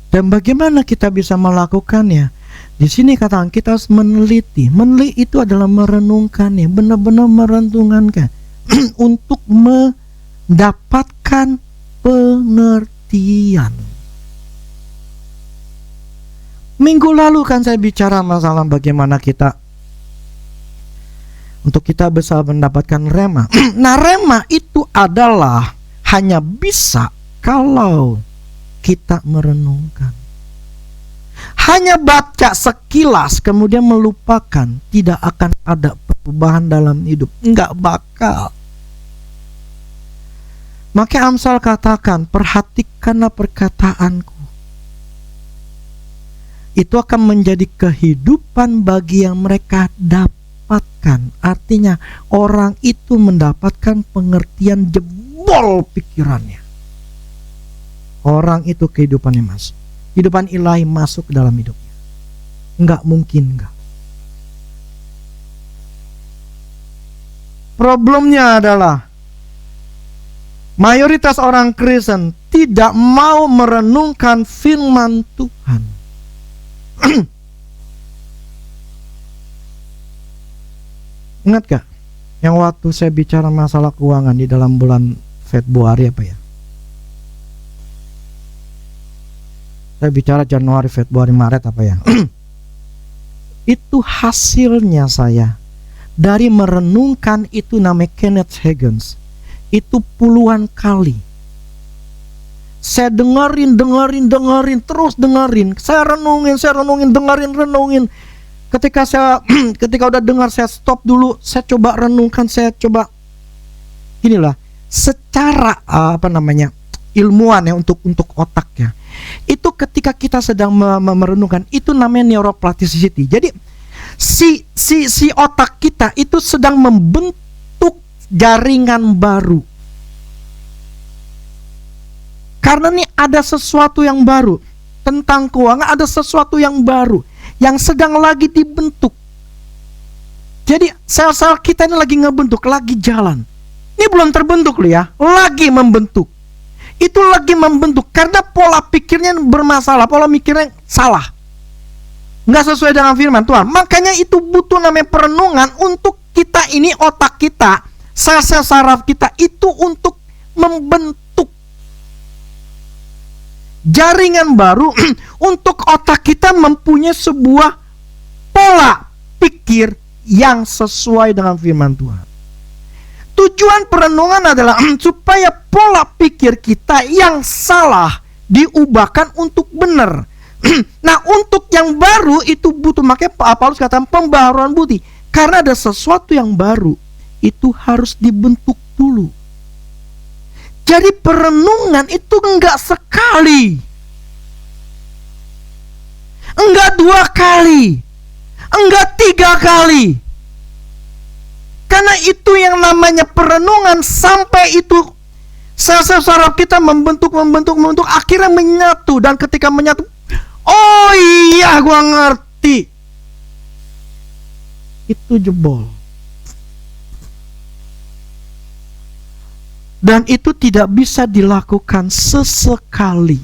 Dan bagaimana kita bisa melakukannya? Di sini katakan kita harus meneliti. Meneliti itu adalah merenungkannya, benar-benar merenungkannya untuk mendapatkan pengertian. Minggu lalu kan saya bicara masalah bagaimana kita untuk kita bisa mendapatkan rema. Nah, rema itu adalah hanya bisa kalau kita merenungkan. Hanya baca sekilas kemudian melupakan, tidak akan ada perubahan dalam hidup. Enggak bakal. Maka Amsal katakan, perhatikanlah perkataanku. Itu akan menjadi kehidupan bagi yang mereka dapatkan. Artinya orang itu mendapatkan pengertian jebol pikirannya. Orang itu kehidupannya masuk. Kehidupan ilahi masuk ke dalam hidupnya. Enggak mungkin enggak. Problemnya adalah mayoritas orang Kristen tidak mau merenungkan firman Tuhan. Ingat gak yang waktu saya bicara masalah keuangan di dalam bulan Februari apa ya? Saya bicara Januari, Februari, Maret apa ya? Itu hasilnya saya dari merenungkan itu, namanya Kenneth Hagin. Itu puluhan kali saya dengerin, terus dengerin. Saya renungin, dengerin. Ketika udah dengar, saya stop dulu, saya coba renungkan, saya coba inilah secara ilmuwan ya, untuk otak ya. Itu ketika kita sedang merenungkan, itu namanya neuroplasticity. Jadi si otak kita itu sedang membentuk jaringan baru. Karena nih ada sesuatu yang baru tentang keuangan, ada sesuatu yang baru yang sedang lagi dibentuk. Jadi sel-sel kita ini lagi ngebentuk, lagi jalan. Ini belum terbentuk loh ya, lagi membentuk. Itu lagi membentuk karena pola pikirnya bermasalah, pola pikirnya salah, nggak sesuai dengan firman Tuhan. Makanya itu butuh namanya perenungan untuk kita ini, otak kita, sel-sel saraf kita itu untuk membentuk jaringan baru untuk otak kita mempunyai sebuah pola pikir yang sesuai dengan firman Tuhan. Tujuan perenungan adalah supaya pola pikir kita yang salah diubahkan untuk benar. Nah, untuk yang baru itu butuh, makanya Paulus katakan pembaharuan budi. Karena ada sesuatu yang baru, itu harus dibentuk dulu. Jadi perenungan itu enggak sekali, enggak 2 kali, enggak 3 kali. Karena itu yang namanya perenungan, sampai itu sel-sel saraf kita membentuk, akhirnya menyatu. Dan ketika menyatu, oh iya gua ngerti, itu jebol. Dan itu tidak bisa dilakukan sesekali.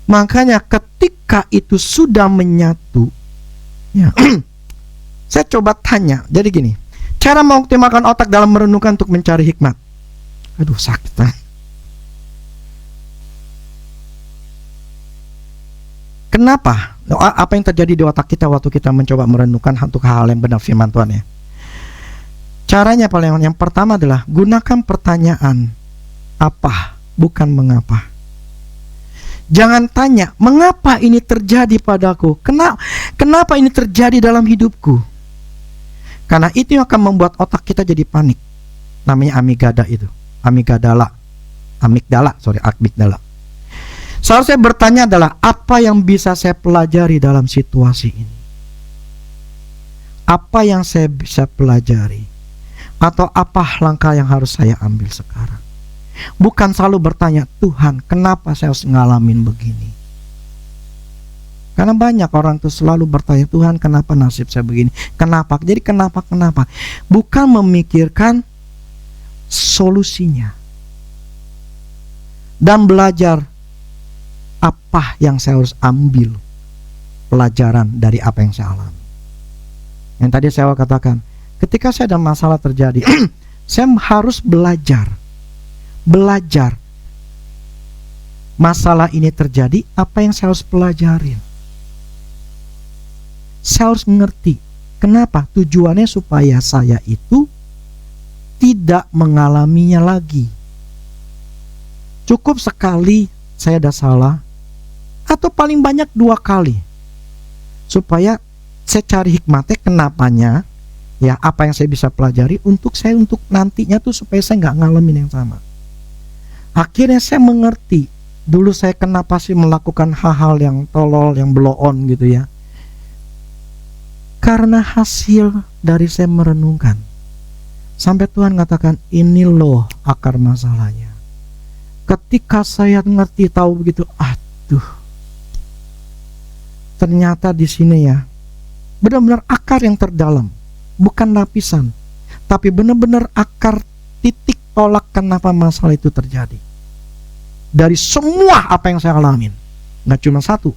Makanya ketika itu sudah menyatu ya, saya coba tanya. Jadi gini, cara mengoptimalkan otak dalam merenungkan untuk mencari hikmat. Aduh sakit lah. Kenapa? Apa yang terjadi di otak kita waktu kita mencoba merenungkan untuk hal-hal yang benar firman Tuhan ya? Caranya yang pertama adalah gunakan pertanyaan apa, bukan mengapa. Jangan tanya mengapa ini terjadi padaku, kenapa ini terjadi dalam hidupku. Karena itu yang akan membuat otak kita jadi panik. Namanya amigdala itu, amigdala. Seharusnya bertanya adalah apa yang bisa saya pelajari dalam situasi ini? Apa yang saya bisa pelajari? Atau apa langkah yang harus saya ambil sekarang? Bukan selalu bertanya, Tuhan kenapa saya harus ngalamin begini? Karena banyak orang tuh selalu bertanya, Tuhan kenapa nasib saya begini? Kenapa? Jadi kenapa? Bukan memikirkan solusinya. Dan belajar apa yang saya harus ambil pelajaran dari apa yang saya alami. Yang tadi saya katakan, ketika saya ada masalah terjadi, saya harus belajar masalah ini terjadi, apa yang saya harus pelajarin. Saya harus mengerti kenapa, tujuannya supaya saya itu tidak mengalaminya lagi. Cukup sekali saya ada salah, atau paling banyak 2 kali, supaya saya cari hikmatnya, kenapanya ya, apa yang saya bisa pelajari untuk nantinya tuh supaya saya nggak ngalamin yang sama. Akhirnya saya mengerti dulu saya kenapa sih melakukan hal-hal yang tolol, yang blow on gitu ya. Karena hasil dari saya merenungkan, sampai Tuhan katakan ini loh akar masalahnya. Ketika saya ngerti, tahu begitu, aduh, ternyata di sini ya benar-benar akar yang terdalam, bukan lapisan, tapi benar-benar akar, titik tolak kenapa masalah itu terjadi. Dari semua apa yang saya alamin, nggak cuma satu,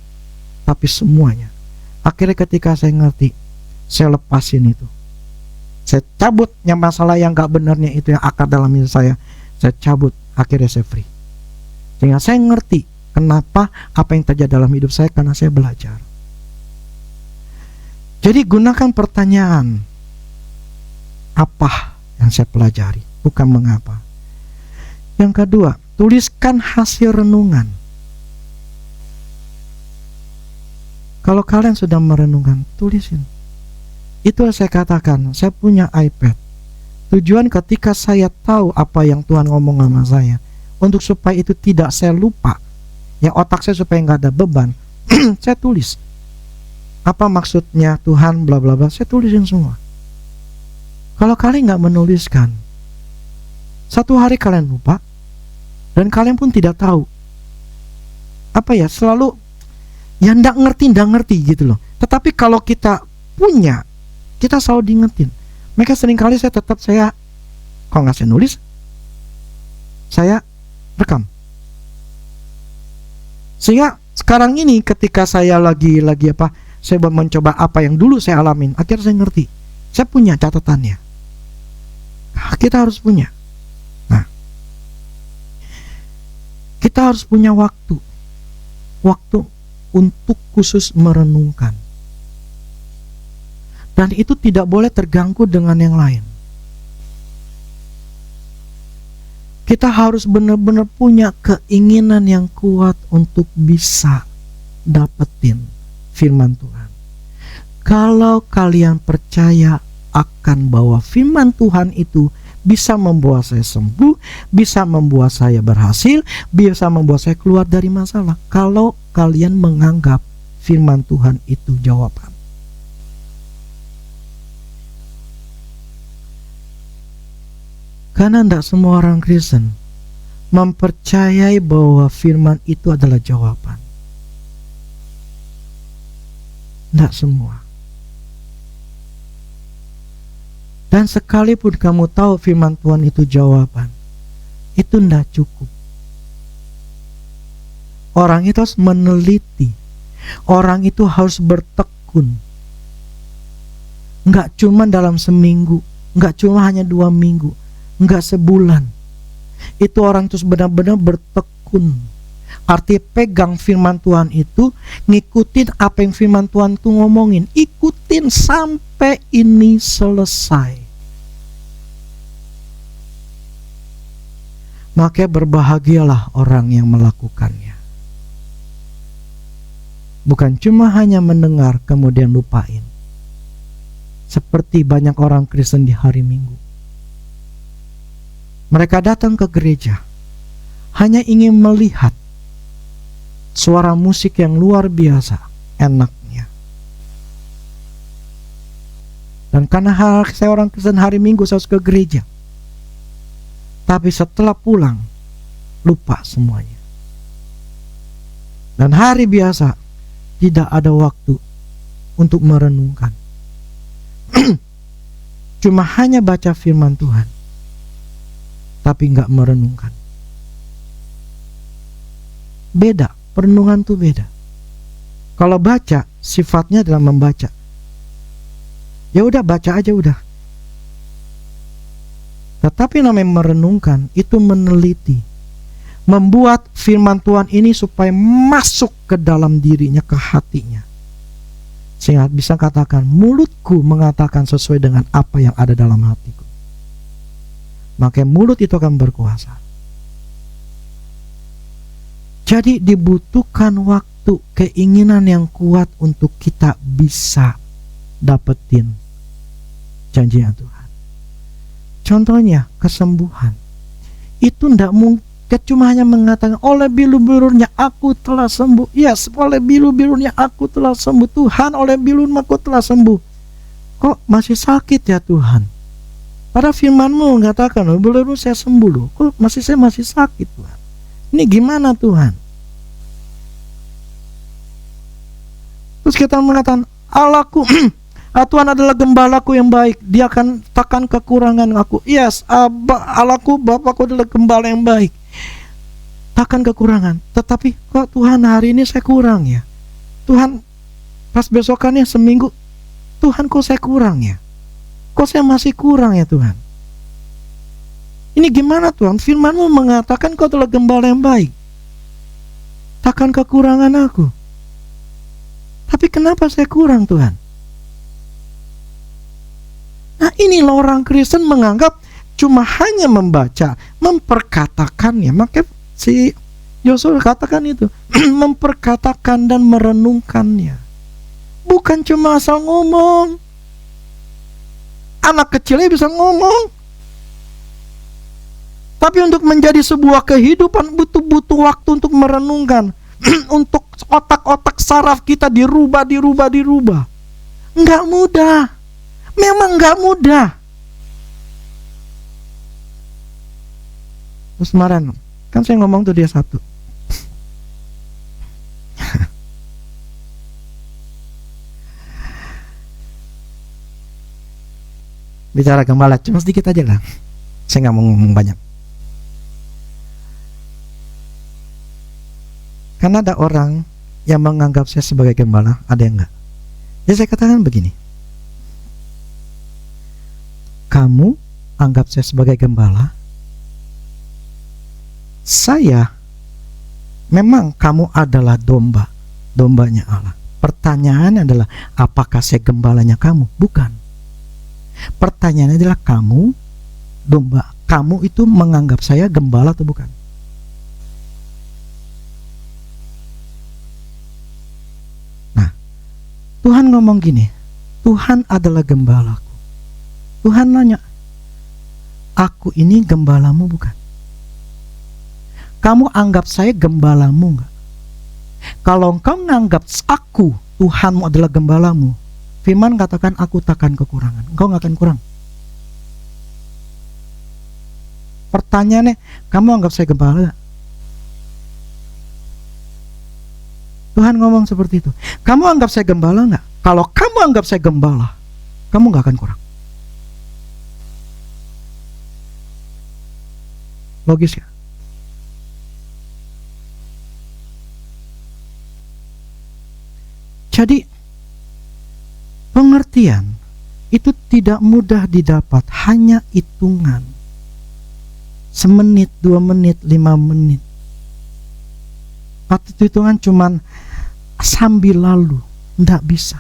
tapi semuanya. Akhirnya ketika saya ngerti, saya lepasin itu, saya cabut yang masalah yang nggak benarnya itu, yang akar dalam diri saya cabut. Akhirnya saya free, sehingga saya ngerti kenapa apa yang terjadi dalam hidup saya, karena saya belajar. Jadi gunakan pertanyaan apa yang saya pelajari, bukan mengapa. Yang kedua, tuliskan hasil renungan. Kalau kalian sudah merenungkan, tulisin. Itu saya katakan, saya punya iPad. Tujuan ketika saya tahu apa yang Tuhan ngomong sama saya, untuk supaya itu tidak saya lupa, ya otak saya supaya nggak ada beban, saya tulis. Apa maksudnya Tuhan bla bla bla, saya tulisin semua. Kalau kalian nggak menuliskan, satu hari kalian lupa, dan kalian pun tidak tahu. Apa ya, selalu ya nggak ngerti gitu loh. Tetapi kalau kita punya, kita selalu diingetin. Maka seringkali saya kalau nggak saya nulis, saya rekam. Sehingga sekarang ini ketika saya lagi saya mencoba apa yang dulu saya alamin, akhirnya saya ngerti. Saya punya catatannya. Kita harus punya. Nah, kita harus punya waktu untuk khusus merenungkan. Dan itu tidak boleh terganggu dengan yang lain. Kita harus benar-benar punya keinginan yang kuat untuk bisa dapetin firman Tuhan. Kalau kalian percaya akan bahwa firman Tuhan itu bisa membuat saya sembuh, bisa membuat saya berhasil, bisa membuat saya keluar dari masalah. Kalau kalian menganggap firman Tuhan itu jawaban. Karena tidak semua orang Kristen mempercayai bahwa firman itu adalah jawaban. Tidak semua. Dan sekalipun kamu tahu firman Tuhan itu jawaban, itu tidak cukup. Orang itu harus meneliti. Orang itu harus bertekun. Enggak cuma dalam seminggu, enggak cuma hanya 2 minggu, enggak sebulan. Itu orang terus benar-benar bertekun. Artinya pegang firman Tuhan itu, ngikutin apa yang firman Tuhan itu ngomongin, ikutin sampai ini selesai. Maka berbahagialah orang yang melakukannya. Bukan cuma hanya mendengar kemudian lupain, seperti banyak orang Kristen di hari Minggu. Mereka datang ke gereja hanya ingin melihat suara musik yang luar biasa enaknya. Dan karena saya orang Kristen hari Minggu saya harus ke gereja, tapi setelah pulang lupa semuanya. Dan hari biasa tidak ada waktu untuk merenungkan. Cuma hanya baca firman Tuhan, tapi nggak merenungkan. Beda, perenungan tuh beda. Kalau baca, sifatnya adalah membaca. Ya udah, baca aja udah. Tetapi namanya merenungkan, itu meneliti, membuat firman Tuhan ini supaya masuk ke dalam dirinya, ke hatinya, sehingga bisa katakan, mulutku mengatakan sesuai dengan apa yang ada dalam hatiku. Maka mulut itu akan berkuasa. Jadi dibutuhkan waktu, keinginan yang kuat untuk kita bisa dapetin janjinya Tuhan. Contohnya kesembuhan. Itu tidak mungkin cuma hanya mengatakan oleh bilu-bilunya aku telah sembuh. Yes, oleh bilu-bilunya aku telah sembuh. Tuhan, oleh bilu-bilumu aku telah sembuh. Kok masih sakit ya Tuhan? Pada firman-Mu mengatakan, bilu-bilu saya sembuh loh. Kok saya masih sakit Tuhan? Ini gimana Tuhan? Terus kita mengatakan, Allahku, Tuhan adalah gembalaku yang baik, Dia akan takkan kekurangan aku. Yes, Allahku, Bapakku adalah gembala yang baik, takkan kekurangan. Tetapi kok Tuhan hari ini saya kurang ya? Tuhan, pas besokannya seminggu, Tuhan kok saya kurang ya? Kok saya masih kurang ya Tuhan? Ini gimana Tuhan? Firman-Mu mengatakan Kau adalah gembala yang baik, takkan kekurangan aku. Tapi kenapa saya kurang Tuhan? Nah, inilah orang Kristen menganggap cuma hanya membaca, memperkatakannya. Maka si Yosua katakan itu, memperkatakan dan merenungkannya. Bukan cuma asal ngomong. Anak kecilnya bisa ngomong, Tapi untuk menjadi sebuah kehidupan butuh waktu untuk merenungkan. Untuk otak-otak saraf kita dirubah. Nggak mudah. Memang nggak mudah. Terus kemarin, kan saya ngomong tuh dia satu. Bicara gembala, cuma sedikit aja lah. Saya nggak mau ngomong banyak. Karena ada orang yang menganggap saya sebagai gembala, ada yang enggak. Jadi saya katakan begini. Kamu anggap saya sebagai gembala. Saya, memang kamu adalah dombanya Allah. Pertanyaannya adalah, apakah saya gembalanya kamu? Bukan. Pertanyaannya adalah kamu, domba. Kamu itu menganggap saya gembala atau bukan? Tuhan ngomong gini, Tuhan adalah gembalaku. Tuhan nanya, aku ini gembalamu bukan? Kamu anggap saya gembalamu enggak? Kalau engkau menganggap aku, Tuhanmu adalah gembalamu, firman katakan aku takkan kekurangan. Engkau nggak akan kurang. Pertanyaannya, kamu anggap saya gembala enggak? Tuhan ngomong seperti itu. Kamu anggap saya gembala enggak? Kalau kamu anggap saya gembala, kamu enggak akan kurang. Logis ya? Jadi pengertian itu tidak mudah didapat, hanya hitungan. Semenit, 2 menit, 5 menit. Atau hitungan cuman sambil lalu, tidak bisa.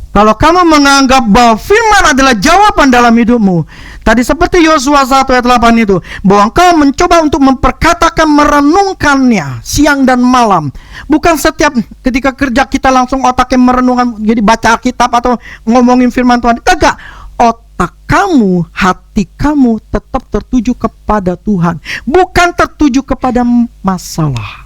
Kalau kamu menganggap bahwa firman adalah jawaban dalam hidupmu, tadi seperti Yosua 1 ayat 8 itu, bahwa engkau mencoba untuk memperkatakan, merenungkannya siang dan malam. Bukan setiap ketika kerja kita langsung otaknya merenungkan, jadi baca Alkitab atau ngomongin firman Tuhan. Tidak, otak kamu, hati kamu tetap tertuju kepada Tuhan, bukan tertuju kepada masalah,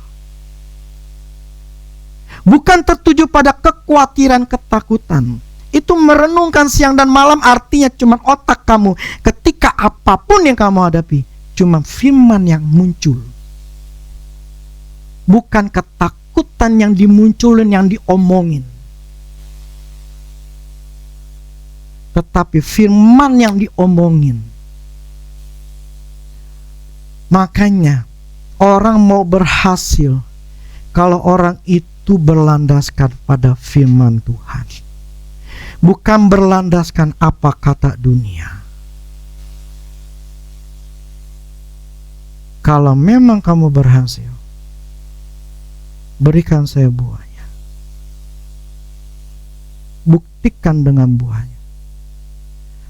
bukan tertuju pada kekhawatiran, ketakutan. Itu merenungkan siang dan malam artinya cuma otak kamu ketika apapun yang kamu hadapi, cuma firman yang muncul, bukan ketakutan yang dimunculin, yang diomongin, tetapi firman yang diomongin. Makanya orang mau berhasil kalau orang itu berlandaskan pada firman Tuhan, bukan berlandaskan apa kata dunia. Kalau memang kamu berhasil, berikan saya buahnya. Buktikan dengan buahnya.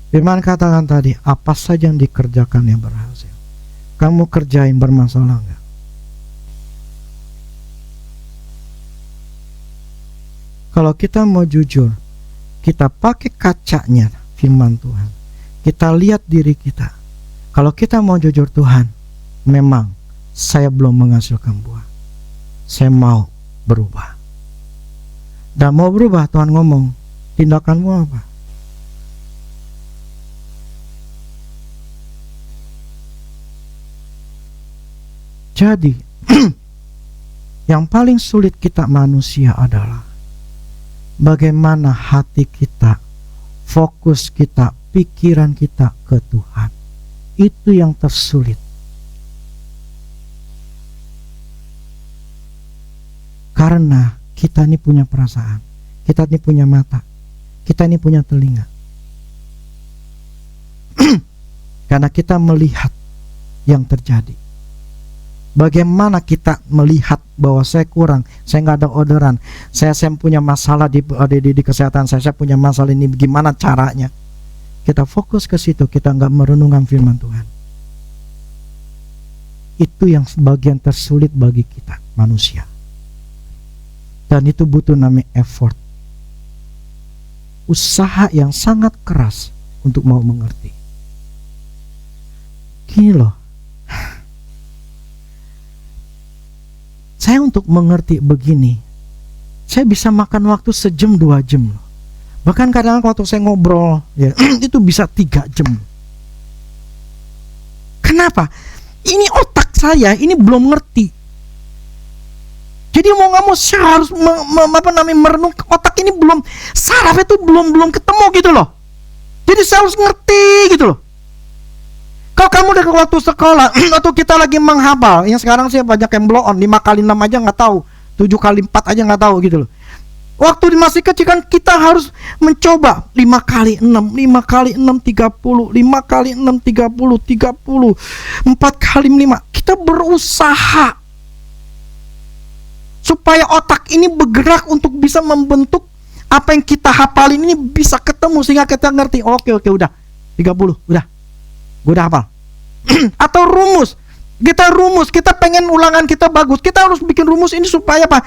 Firman katakan tadi, apa saja yang dikerjakan yang berhasil, kamu kerjain, bermasalah enggak? Kalau kita mau jujur, kita pakai kacanya firman Tuhan, kita lihat diri kita. Kalau kita mau jujur, Tuhan, memang saya belum menghasilkan buah, saya mau berubah. Dan mau berubah, Tuhan ngomong, tindakanmu apa? Jadi yang paling sulit kita manusia adalah bagaimana hati kita, fokus kita, pikiran kita ke Tuhan. Itu yang tersulit. Karena kita ini punya perasaan, kita ini punya mata, kita ini punya telinga. Karena kita melihat yang terjadi. Bagaimana kita melihat bahwa saya kurang, saya nggak ada orderan, saya punya masalah di kesehatan saya punya masalah ini, gimana caranya? Kita fokus ke situ, kita nggak merenungkan firman Tuhan. Itu yang bagian tersulit bagi kita manusia. Dan itu butuh namanya effort, usaha yang sangat keras untuk mau mengerti. Gini loh, saya untuk mengerti begini, saya bisa makan waktu sejam 2 jam. Bahkan kadang waktu saya ngobrol ya, itu bisa 3 jam. Kenapa? Ini otak saya ini belum ngerti. Jadi mau nggak mau saya harus merenung, otak ini belum, saraf itu belum ketemu gitu loh. Jadi saya harus ngerti gitu loh. Kalau kamu udah ke waktu sekolah atau kita lagi menghafal, yang sekarang sih banyak yang blow on, 5 kali 6 aja nggak tahu, 7 kali 4 aja nggak tahu gitu loh. Waktu masih kecil kan kita harus mencoba 5 kali 6, 5 kali 6 30, 5 kali 6 30, 30, 4 kali 5. Kita berusaha supaya otak ini bergerak untuk bisa membentuk apa yang kita hafalin ini bisa ketemu sehingga kita ngerti. Oke, udah 30, udah gue udah hafal. Atau rumus, kita pengen ulangan kita bagus, kita harus bikin rumus ini supaya apa?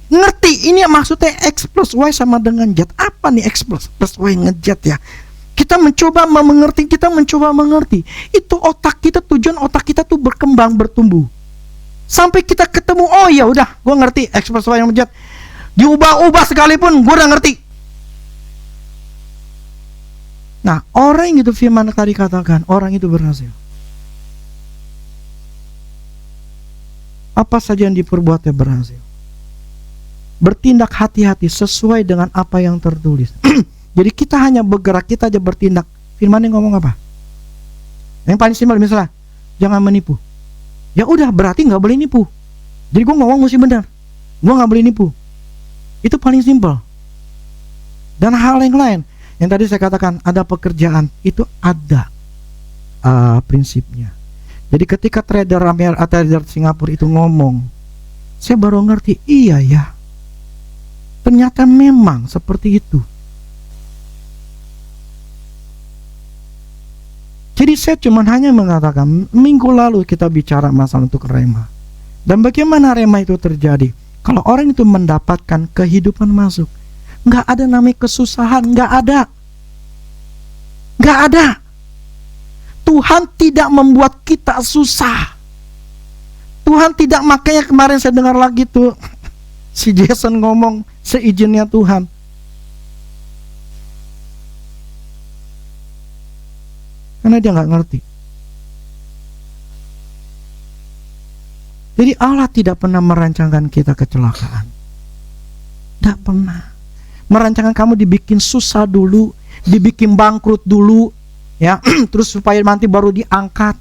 Ngerti, ini maksudnya X plus Y sama dengan Z. Apa nih X plus Y nge-Z ya? Kita mencoba mengerti, itu otak kita, tujuan otak kita tuh berkembang, bertumbuh sampai kita ketemu, oh ya udah gue ngerti X plus Y sama Z. Diubah-ubah sekalipun gue udah ngerti. Nah, orang yang itu firman tadi katakan, orang itu berhasil. Apa saja yang diperbuatnya berhasil. Bertindak hati-hati sesuai dengan apa yang tertulis. Jadi kita hanya bergerak, kita aja bertindak. Firman yang ngomong apa? Yang paling simpel misalnya, jangan menipu. Ya udah, berarti nggak boleh nipu. Jadi gue ngomong mesti benar, gue nggak boleh nipu. Itu paling simpel. Dan hal yang lain, yang tadi saya katakan ada pekerjaan, itu ada prinsipnya. Jadi ketika trader Singapura itu ngomong, saya baru ngerti, iya ya, ternyata memang seperti itu. Jadi saya cuma hanya mengatakan, minggu lalu kita bicara masalah untuk rema. Dan bagaimana rema itu terjadi? Kalau orang itu mendapatkan kehidupan masuk, nggak ada namanya kesusahan, nggak ada. Tuhan tidak membuat kita susah. Tuhan tidak, makanya kemarin saya dengar lagi tuh si Jason ngomong seizinnya Tuhan. Karena dia nggak ngerti. Jadi Allah tidak pernah merancangkan kita kecelakaan. Tidak pernah. Merancangkan kamu dibikin susah dulu, dibikin bangkrut dulu, ya, terus supaya nanti baru diangkat.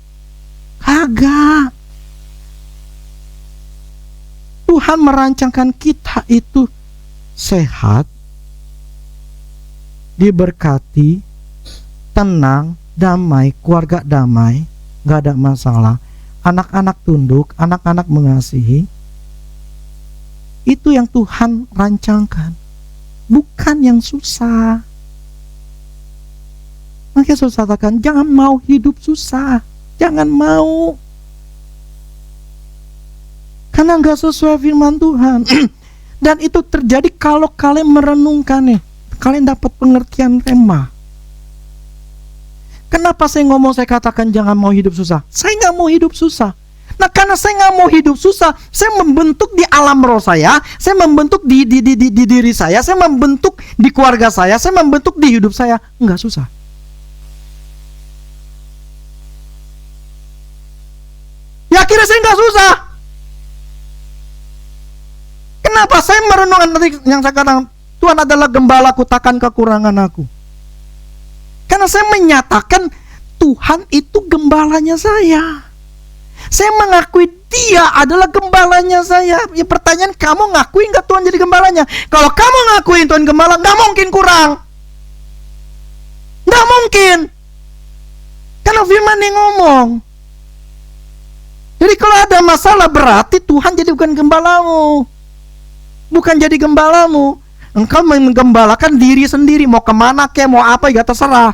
Kagak. Tuhan merancangkan kita itu sehat, diberkati, tenang, damai, keluarga damai, gak ada masalah, anak-anak tunduk, anak-anak mengasihi. Itu yang Tuhan rancangkan, bukan yang susah. Makanya saya katakan, jangan mau hidup susah, jangan mau, karena gak sesuai firman Tuhan. Dan itu terjadi kalau kalian merenungkannya, kalian dapat pengertian rema. Kenapa saya ngomong, saya katakan jangan mau hidup susah? Saya nggak mau hidup susah. Nah, karena saya nggak mau hidup susah, saya membentuk di alam roh saya membentuk di diri saya membentuk di keluarga saya membentuk di hidup saya, nggak susah. Ya akhirnya saya nggak susah. Kenapa? Saya merenungkan nanti yang saya katakan, Tuhan adalah gembalaku, takkan kekurangan aku. Karena saya menyatakan Tuhan itu gembalanya saya. Saya mengakui Dia adalah gembalanya saya. Ya, pertanyaan, kamu ngakuin gak Tuhan jadi gembalanya? Kalau kamu ngakuin Tuhan gembala, gak mungkin kurang. Gak mungkin. Karena firman yang ngomong. Jadi kalau ada masalah, berarti Tuhan jadi bukan gembalamu. Bukan jadi gembalamu. Engkau menggembalakan diri sendiri. Mau kemana kek, mau apa, ya terserah.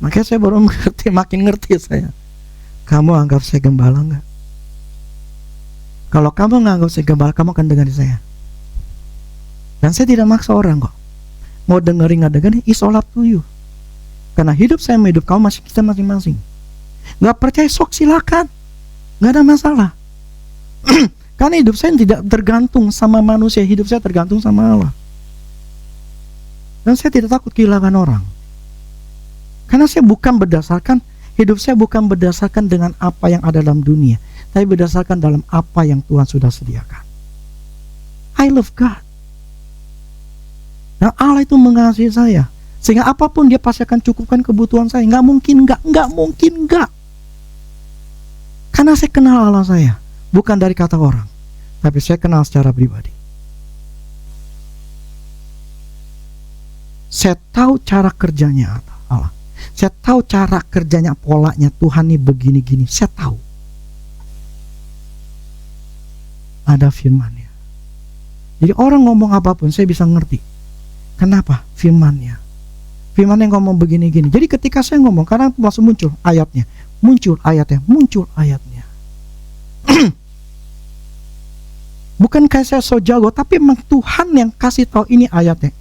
Makanya saya baru mengerti, makin ngerti saya. Kamu anggap saya gembala enggak? Kalau kamu nggak anggap saya gembala, kamu akan dengar saya. Dan saya tidak maksa orang kok. Mau dengerin nggak dengerin, it's all up to you. Karena hidup saya sama hidup kamu masih kita masing-masing. Gak percaya sok silakan, gak ada masalah. Karena hidup saya tidak tergantung sama manusia, hidup saya tergantung sama Allah. Dan saya tidak takut kehilangan orang. Karena saya bukan berdasarkan, hidup saya bukan berdasarkan dengan apa yang ada dalam dunia, tapi berdasarkan dalam apa yang Tuhan sudah sediakan. I love God. Dan Allah itu mengasihi saya, sehingga apapun dia pasti akan cukupkan kebutuhan saya. Nggak mungkin enggak. Karena saya kenal Allah saya, bukan dari kata orang, tapi saya kenal secara pribadi. Saya tahu cara kerjanya Allah. Saya tahu cara kerjanya, polanya Tuhan nih begini-gini. Saya tahu. Ada firman-Nya. Jadi orang ngomong apapun saya bisa ngerti. Kenapa? Firman-Nya. Firman-Nya ngomong begini-gini. Jadi ketika saya ngomong, kadang langsung muncul ayatnya. Muncul ayatnya. Bukan kayak saya so jago, tapi memang Tuhan yang kasih tahu ini ayatnya.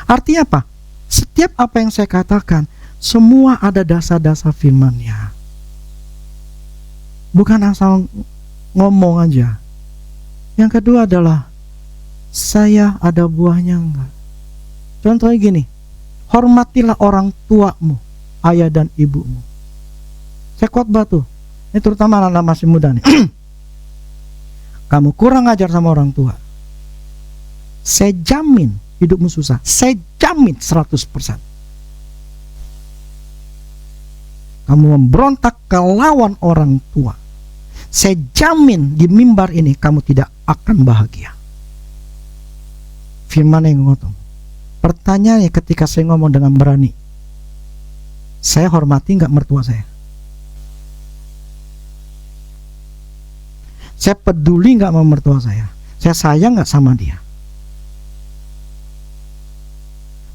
Artinya apa? Setiap apa yang saya katakan, semua ada dasar-dasar firman-Nya. Bukan asal ngomong aja. Yang kedua adalah, saya ada buahnya enggak? Contohnya gini, hormatilah orang tuamu, ayah dan ibumu. Saya khotbah tuh, ini terutama anak-anak masih muda nih. Kamu kurang ajar sama orang tua, saya jamin hidupmu susah. Saya jamin 100%. Kamu memberontak ke lawan orang tua, saya jamin di mimbar ini kamu tidak akan bahagia. Firman yang ngomong. Pertanyaannya ketika saya ngomong dengan berani, saya hormati nggak mertua saya? Saya peduli nggak sama mertua saya? Saya sayang nggak sama dia?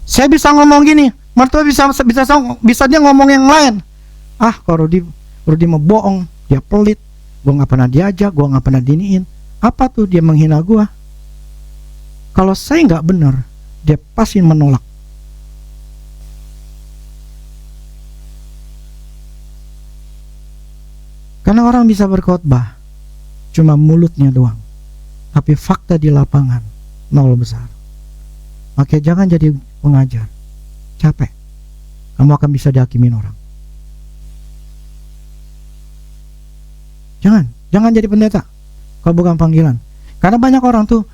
Saya bisa ngomong gini, mertua bisa dia ngomong yang lain. Kalau Rudi mau bohong, dia pelit, gua nggak pernah diajak, gua nggak pernah diniin. Apa tuh dia menghina gua? Kalau saya nggak benar, dia pasti menolak. Karena orang bisa berkhotbah cuma mulutnya doang, tapi fakta di lapangan nol besar. Maka jangan jadi pengajar, capek. Kamu akan bisa dihakimin orang. Jangan jadi pendeta kalau bukan panggilan. Karena banyak orang tuh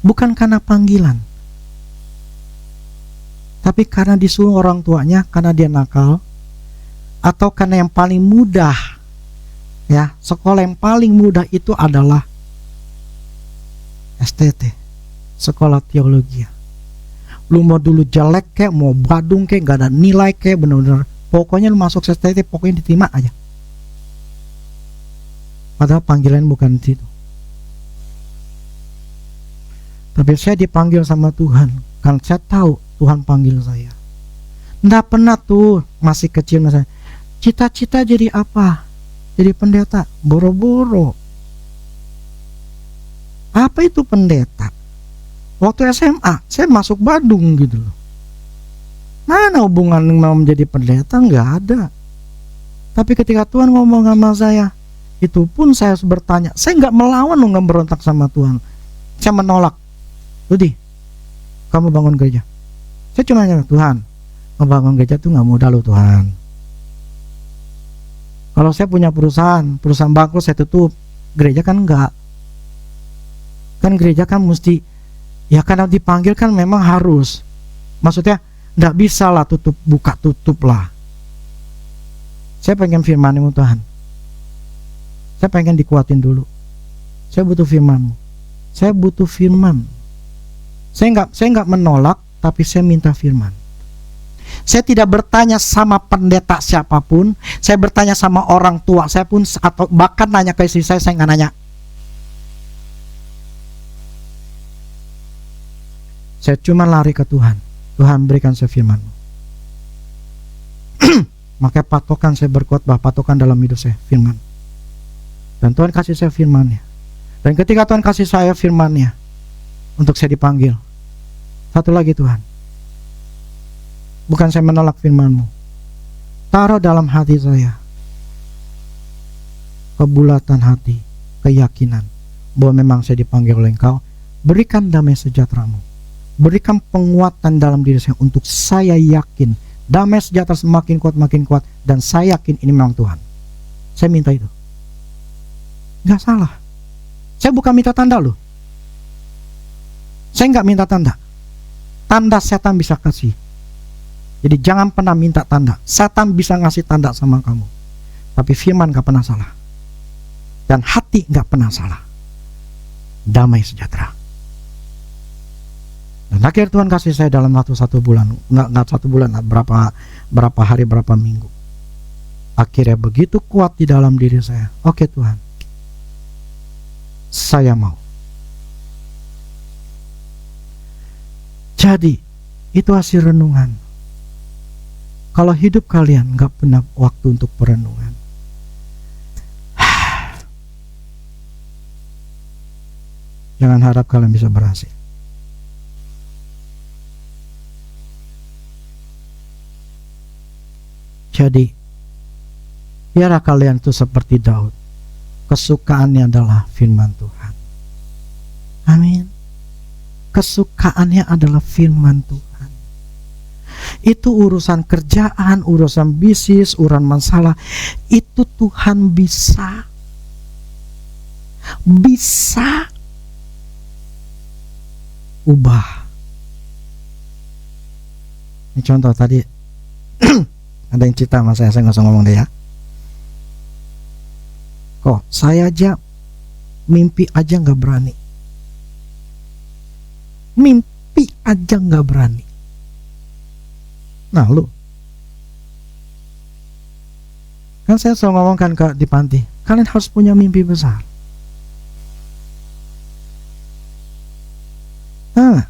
bukan karena panggilan, tapi karena disuruh orang tuanya, karena dia nakal, atau karena yang paling mudah, ya, sekolah yang paling mudah itu adalah STT, sekolah teologi. Lu mau dulu jelek kek, mau badung kek, gak ada nilai kek, bener-bener pokoknya lu masuk STT, pokoknya diterima aja. Padahal panggilan bukan itu. Tapi saya dipanggil sama Tuhan, kan saya tahu Tuhan panggil saya. Nggak pernah tuh masih kecil misalnya, cita-cita jadi apa? Jadi pendeta. Boro-boro. Apa itu pendeta? Waktu SMA saya masuk Badung gitu loh. Mana hubungan mau menjadi pendeta? Nggak ada. Tapi ketika Tuhan ngomong sama saya, itu pun saya harus bertanya. Saya nggak melawan, nggak berontak sama Tuhan. Saya menolak. Rudi, kamu bangun gereja. Saya cuma nanya, Tuhan, membangun gereja itu nggak mudah loh Tuhan. Kalau saya punya perusahaan bangkrut saya tutup, gereja kan enggak. Kan gereja kan mesti, ya karena dipanggil kan memang harus. Maksudnya nggak bisa lah buka tutup lah. Saya pengen firman-Mu Tuhan. Saya pengen dikuatin dulu. Saya butuh firman-Mu. Saya butuh firman. Saya nggak menolak, tapi saya minta firman. Saya tidak bertanya sama pendeta siapapun. Saya bertanya sama orang tua saya pun, atau bahkan nanya ke istri saya nggak nanya. Saya cuma lari ke Tuhan. Tuhan berikan saya firman. Maka patokan saya berkhotbah, patokan dalam hidup saya firman. Dan Tuhan kasih saya firman-Nya. Dan ketika Tuhan kasih saya firman-Nya, untuk saya dipanggil, satu lagi Tuhan, bukan saya menolak firman-Mu. Taruh dalam hati saya kebulatan hati, keyakinan bahwa memang saya dipanggil oleh Engkau. Berikan damai sejahtera-Mu, berikan penguatan dalam diri saya untuk saya yakin damai sejahtera semakin kuat, dan saya yakin ini memang Tuhan. Saya minta itu. Gak salah. Saya bukan minta tanda loh. Saya gak minta tanda. Tanda setan bisa kasih. Jadi jangan pernah minta tanda. Setan bisa ngasih tanda sama kamu, tapi firman gak pernah salah, dan hati gak pernah salah. Damai sejahtera. Dan akhir Tuhan kasih saya dalam waktu 1 bulan, nggak 1 bulan, berapa hari, berapa minggu. Akhirnya begitu kuat di dalam diri saya. Oke Tuhan, saya mau. Jadi itu hasil renungan. Kalau hidup kalian nggak punya waktu untuk perenungan, jangan harap kalian bisa berhasil. Jadi biarlah kalian itu seperti Daud, kesukaannya adalah firman Tuhan. Amin. Kesukaannya adalah firman Tuhan. Itu urusan kerjaan, urusan bisnis, urusan masalah, itu Tuhan bisa ubah. Ini contoh tadi ada yang cerita sama saya nggak usah ngomong deh ya. Kok saya aja mimpi aja nggak berani. Mimpi aja nggak berani. Nah lu, kan saya selalu ngomongkan di panti, kalian harus punya mimpi besar. Nah,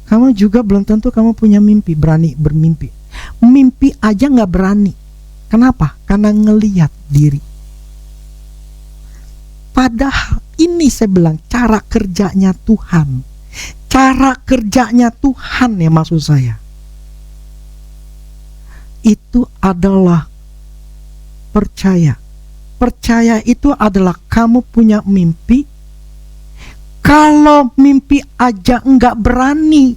kamu juga belum tentu kamu punya mimpi, berani bermimpi. Mimpi aja nggak berani. Kenapa? Karena ngelihat diri. Padahal ini saya bilang cara kerjanya Tuhan. Cara kerjanya Tuhan ya maksud saya. Itu adalah percaya. Percaya itu adalah kamu punya mimpi. Kalau mimpi aja nggak berani,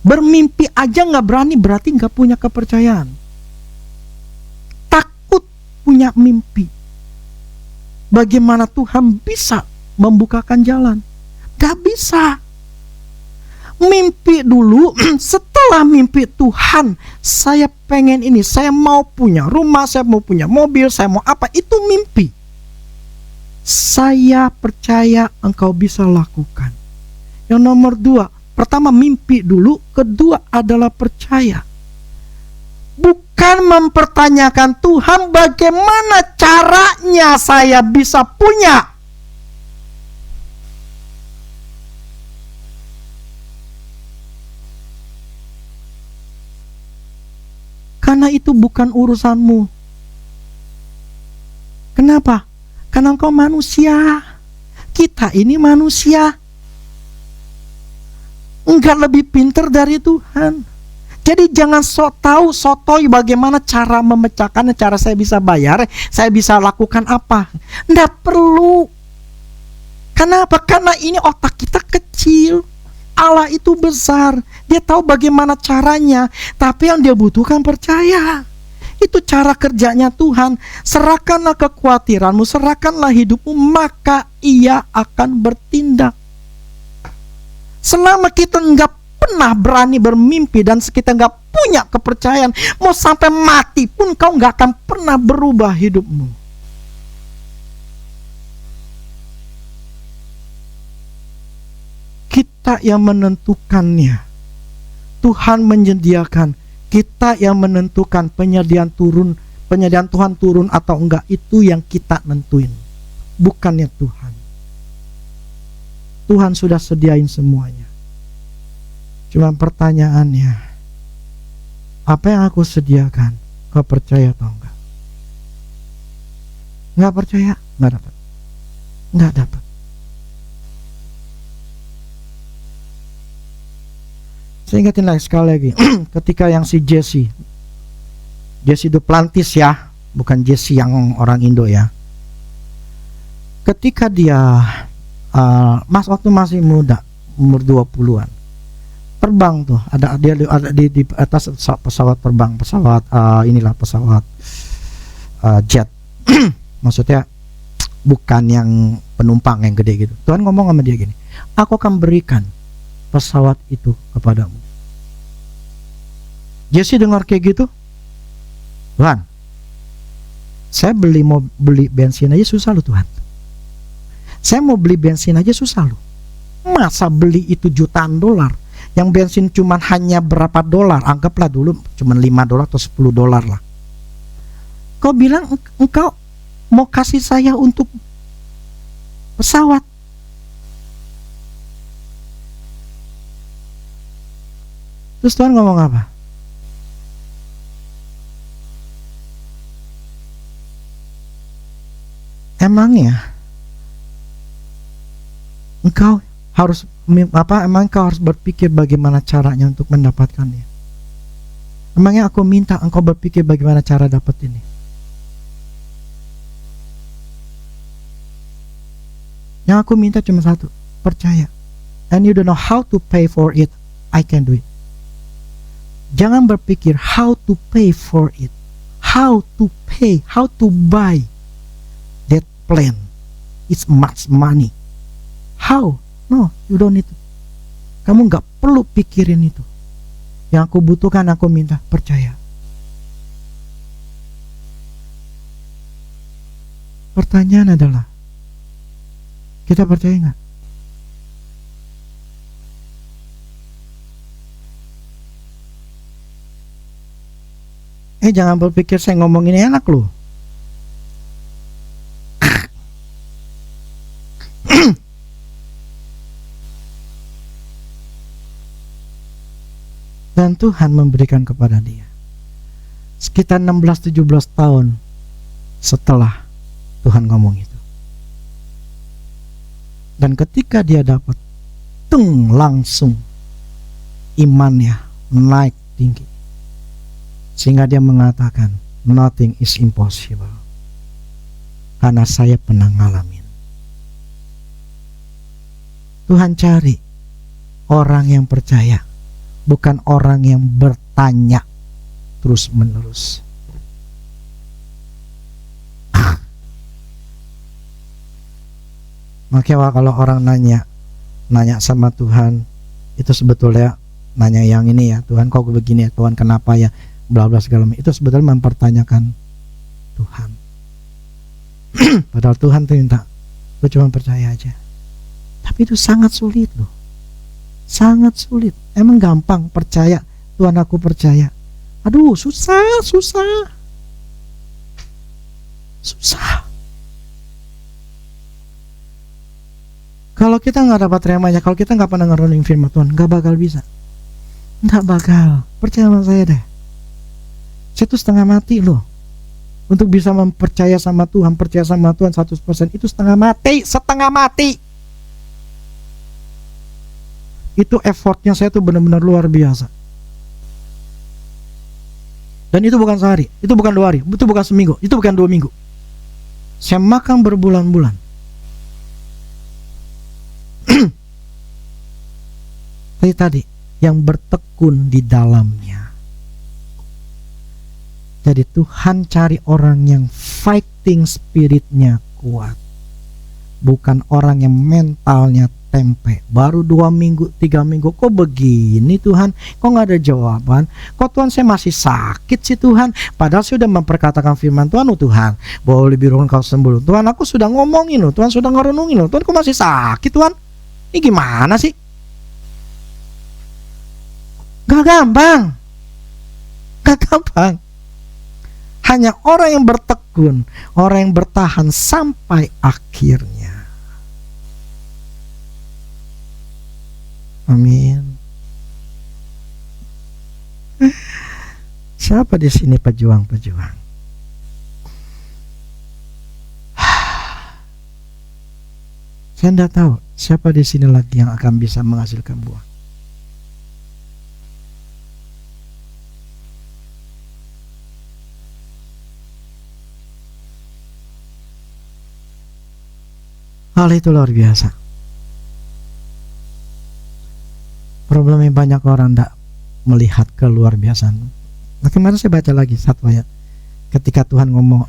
bermimpi aja nggak berani, berarti nggak punya kepercayaan. Takut punya mimpi. Bagaimana Tuhan bisa membukakan jalan? Gak bisa. Mimpi dulu, setelah mimpi Tuhan, saya pengen ini, saya mau punya rumah, saya mau punya mobil, saya mau apa, itu mimpi. Saya percaya engkau bisa lakukan. Yang nomor 2, pertama mimpi dulu, kedua adalah percaya. Bukan mempertanyakan Tuhan bagaimana caranya saya bisa punya. Karena itu bukan urusanmu. Kenapa? Karena engkau manusia. Kita ini manusia. Enggak lebih pintar dari Tuhan. Jadi jangan sotoi bagaimana cara memecahkannya, cara saya bisa bayar, saya bisa lakukan apa. Enggak perlu. Kenapa? Karena ini otak kita kecil. Allah itu besar. Dia tahu bagaimana caranya. Tapi yang dia butuhkan percaya. Itu cara kerjanya Tuhan. Serahkanlah kekhawatiranmu, serahkanlah hidupmu, maka Ia akan bertindak. Selama kita nggak pernah berani bermimpi dan kita nggak punya kepercayaan, mau sampai mati pun kau nggak akan pernah berubah hidupmu. Kita yang menentukannya. Tuhan menyediakan. Kita yang menentukan penyediaan Tuhan turun atau enggak, itu yang kita nentuin, bukannya Tuhan. Tuhan sudah sediain semuanya. Cuma pertanyaannya, apa yang aku sediakan, kau percaya atau enggak? Enggak percaya, enggak dapat. Enggak dapat. Saya ingatin lagi sekali lagi, ketika yang si Jesse Duplantis ya, bukan Jesse yang orang Indo ya. Ketika dia waktu masih muda, umur 20-an, terbang tuh, dia ada di atas pesawat terbang, pesawat jet. Maksudnya bukan yang penumpang yang gede gitu. Tuhan ngomong sama dia gini, aku akan berikan pesawat itu kepadamu. Jesse dengar kayak gitu, Tuhan, saya mau beli bensin aja susah loh Tuhan. Saya mau beli bensin aja susah loh. Masa beli itu jutaan dolar, yang bensin cuman hanya berapa dolar, anggaplah dulu cuman $5 atau $10 lah. Kau bilang engkau mau kasih saya untuk pesawat. Terus Tuhan ngomong apa? Emangnya engkau harus emang engkau harus berpikir bagaimana caranya untuk mendapatkannya? Emangnya aku minta engkau berpikir bagaimana cara dapat ini? Yang aku minta cuma satu, percaya. And you don't know how to pay for it, I can do it. Jangan berpikir how to pay for it, how to pay, how to buy that plane. It's much money. How? No, you don't need to. Kamu gak perlu pikirin itu. Yang aku butuhkan, aku minta percaya. Pertanyaan adalah, kita percaya gak? Jangan berpikir saya ngomong ini enak loh. Dan Tuhan memberikan kepada dia sekitar 16-17 tahun setelah Tuhan ngomong itu. Dan ketika dia dapat, langsung imannya naik tinggi, sehingga dia mengatakan nothing is impossible, karena saya pernah ngalamin. Tuhan cari orang yang percaya, bukan orang yang bertanya terus menerus. Makanya kalau orang nanya sama Tuhan, itu sebetulnya nanya yang ini ya, Tuhan kok begini ya, Tuhan kenapa ya, bla bla segala macam. Itu sebetulnya mempertanyakan Tuhan. Padahal Tuhan tuh minta lu cuma percaya aja. Tapi itu sangat sulit loh. Sangat sulit. Emang gampang percaya, Tuhan aku percaya. Aduh, susah. Kalau kita nggak dapat remanya, kalau kita nggak pernah ngerenungin firman Tuhan, nggak bakal bisa. Nggak bakal. Percaya sama saya deh. Saya tuh setengah mati loh. Untuk bisa mempercaya sama Tuhan, percaya sama Tuhan 100% itu setengah mati. Itu effortnya saya tuh benar-benar luar biasa. Dan itu bukan sehari, itu bukan 2 hari, itu bukan seminggu, itu bukan 2 minggu. Saya makan berbulan-bulan. Tadi yang bertekun di dalamnya. Jadi Tuhan cari orang yang fighting spiritnya kuat, bukan orang yang mentalnya tempe. Baru 2 minggu, 3 minggu, kok begini Tuhan? Kok gak ada jawaban? Kok Tuhan saya masih sakit sih Tuhan? Padahal saya sudah memperkatakan firman Tuhan, oh Tuhan, boleh birukan kau sembuh. Tuhan aku sudah ngomongin loh, Tuhan sudah ngerenungin loh. Tuhan kok masih sakit Tuhan? Ini gimana sih? Gak gampang. Hanya orang yang bertekun, orang yang bertahan sampai akhirnya. Amin. Siapa di sini pejuang-pejuang? Saya tidak tahu siapa di sini lagi yang akan bisa menghasilkan buah. Hal itu luar biasa. Problemnya banyak orang tidak melihat keluar biasaan. Nah, kemarin saya baca lagi satu ayat ketika Tuhan ngomong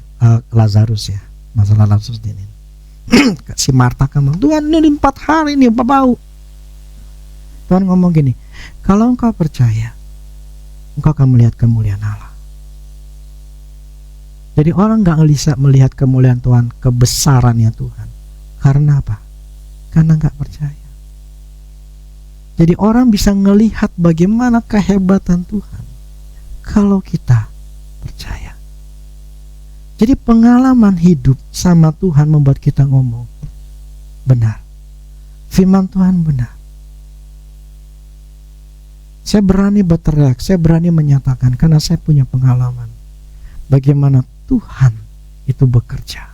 Lazarus ya, masalah Lazarus ini. Si Marta kan ngomong, Tuhan ini 4 hari ini bau. Tuhan ngomong gini, kalau engkau percaya, engkau akan melihat kemuliaan Allah. Jadi orang gak bisa melihat kemuliaan Tuhan, kebesarannya Tuhan. Karena apa? Karena gak percaya. Jadi orang bisa melihat bagaimana kehebatan Tuhan kalau kita percaya. Jadi pengalaman hidup sama Tuhan membuat kita ngomong, benar, firman Tuhan benar. Saya berani berteriak, saya berani menyatakan karena saya punya pengalaman bagaimana Tuhan itu bekerja.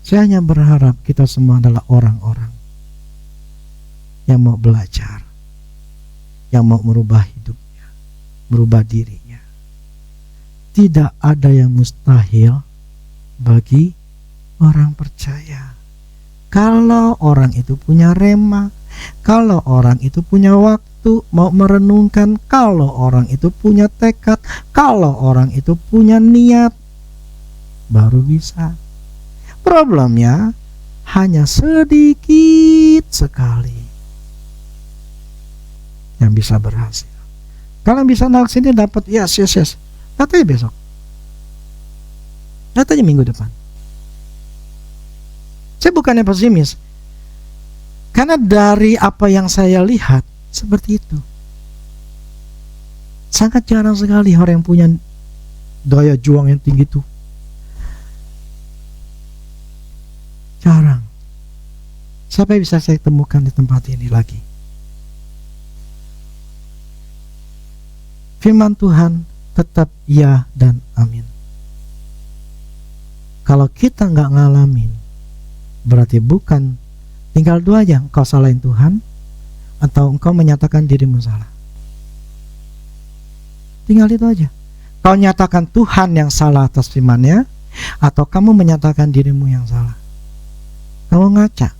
Saya hanya berharap kita semua adalah orang-orang yang mau belajar, yang mau merubah hidupnya, merubah dirinya. Tidak ada yang mustahil bagi orang percaya. Kalau orang itu punya rema, kalau orang itu punya waktu mau merenungkan, kalau orang itu punya tekad, kalau orang itu punya niat, baru bisa. Problemnya hanya sedikit sekali yang bisa berhasil. Kalian bisa naik sini dapat yes. Datanya besok, datanya minggu depan. Saya bukannya pesimis, karena dari apa yang saya lihat seperti itu. Sangat jarang sekali orang yang punya daya juang yang tinggi itu. Jarang. Siapa yang bisa saya temukan di tempat ini lagi? Firman Tuhan tetap ya dan amin. Kalau kita nggak ngalamin, berarti bukan tinggal 2 aja, engkau salahin Tuhan atau engkau menyatakan dirimu salah. Tinggal itu aja. Kau nyatakan Tuhan yang salah atas firman-Nya, atau kamu menyatakan dirimu yang salah. Kamu ngaca,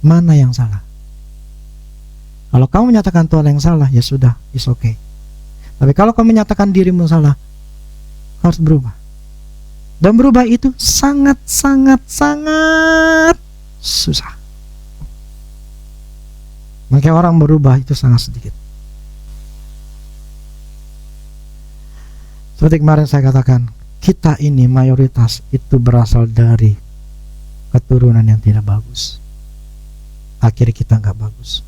mana yang salah? Kalau kamu menyatakan Tuhan yang salah, ya sudah, it's okay. Tapi kalau kamu menyatakan dirimu salah, harus berubah. Dan berubah itu sangat susah. Makanya orang berubah itu sangat sedikit. Seperti kemarin saya katakan, kita ini mayoritas itu berasal dari keturunan yang tidak bagus. Akhirnya kita nggak bagus.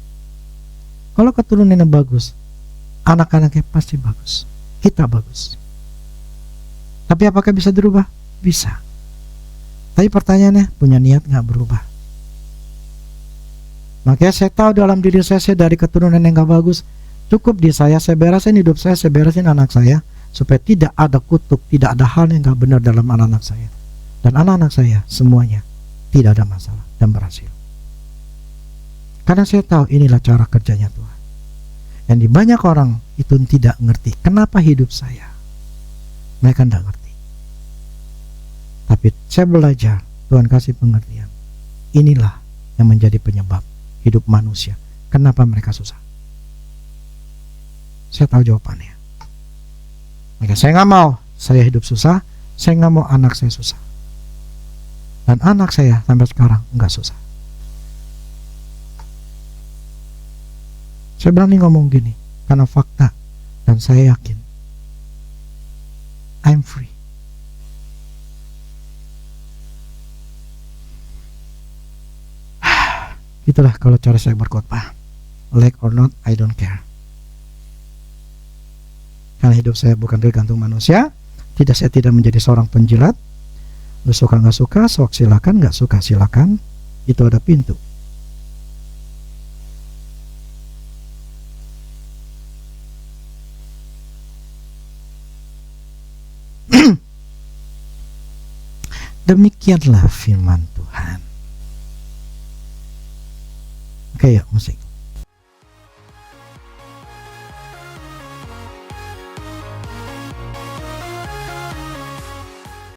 Kalau keturunannya bagus, anak-anaknya pasti bagus, kita bagus. Tapi apakah bisa dirubah? Bisa. Tapi pertanyaannya, punya niat nggak berubah? Makanya saya tahu dalam diri saya dari keturunan yang nggak bagus. Cukup di saya beresin hidup saya beresin anak saya, supaya tidak ada kutuk, tidak ada hal yang nggak benar dalam anak-anak saya. Dan anak-anak saya semuanya tidak ada masalah dan berhasil. Karena saya tahu inilah cara kerjanya Tuhan. Dan di banyak orang itu tidak ngerti kenapa hidup saya. Mereka tidak ngerti. Tapi saya belajar, Tuhan kasih pengertian. Inilah yang menjadi penyebab hidup manusia. Kenapa mereka susah? Saya tahu jawabannya. Maka saya nggak mau saya hidup susah. Saya nggak mau anak saya susah. Dan anak saya sampai sekarang nggak susah. Saya berani ngomong gini karena fakta, dan saya yakin I'm free. Itulah kalau cara saya berkhotbah. Like or not, I don't care. Karena hidup saya bukan tergantung manusia. Saya tidak menjadi seorang penjilat. Lu suka nggak suka, sok silakan, nggak suka silakan. Itu ada pintu. Demikianlah firman Tuhan. Oke, yuk musik.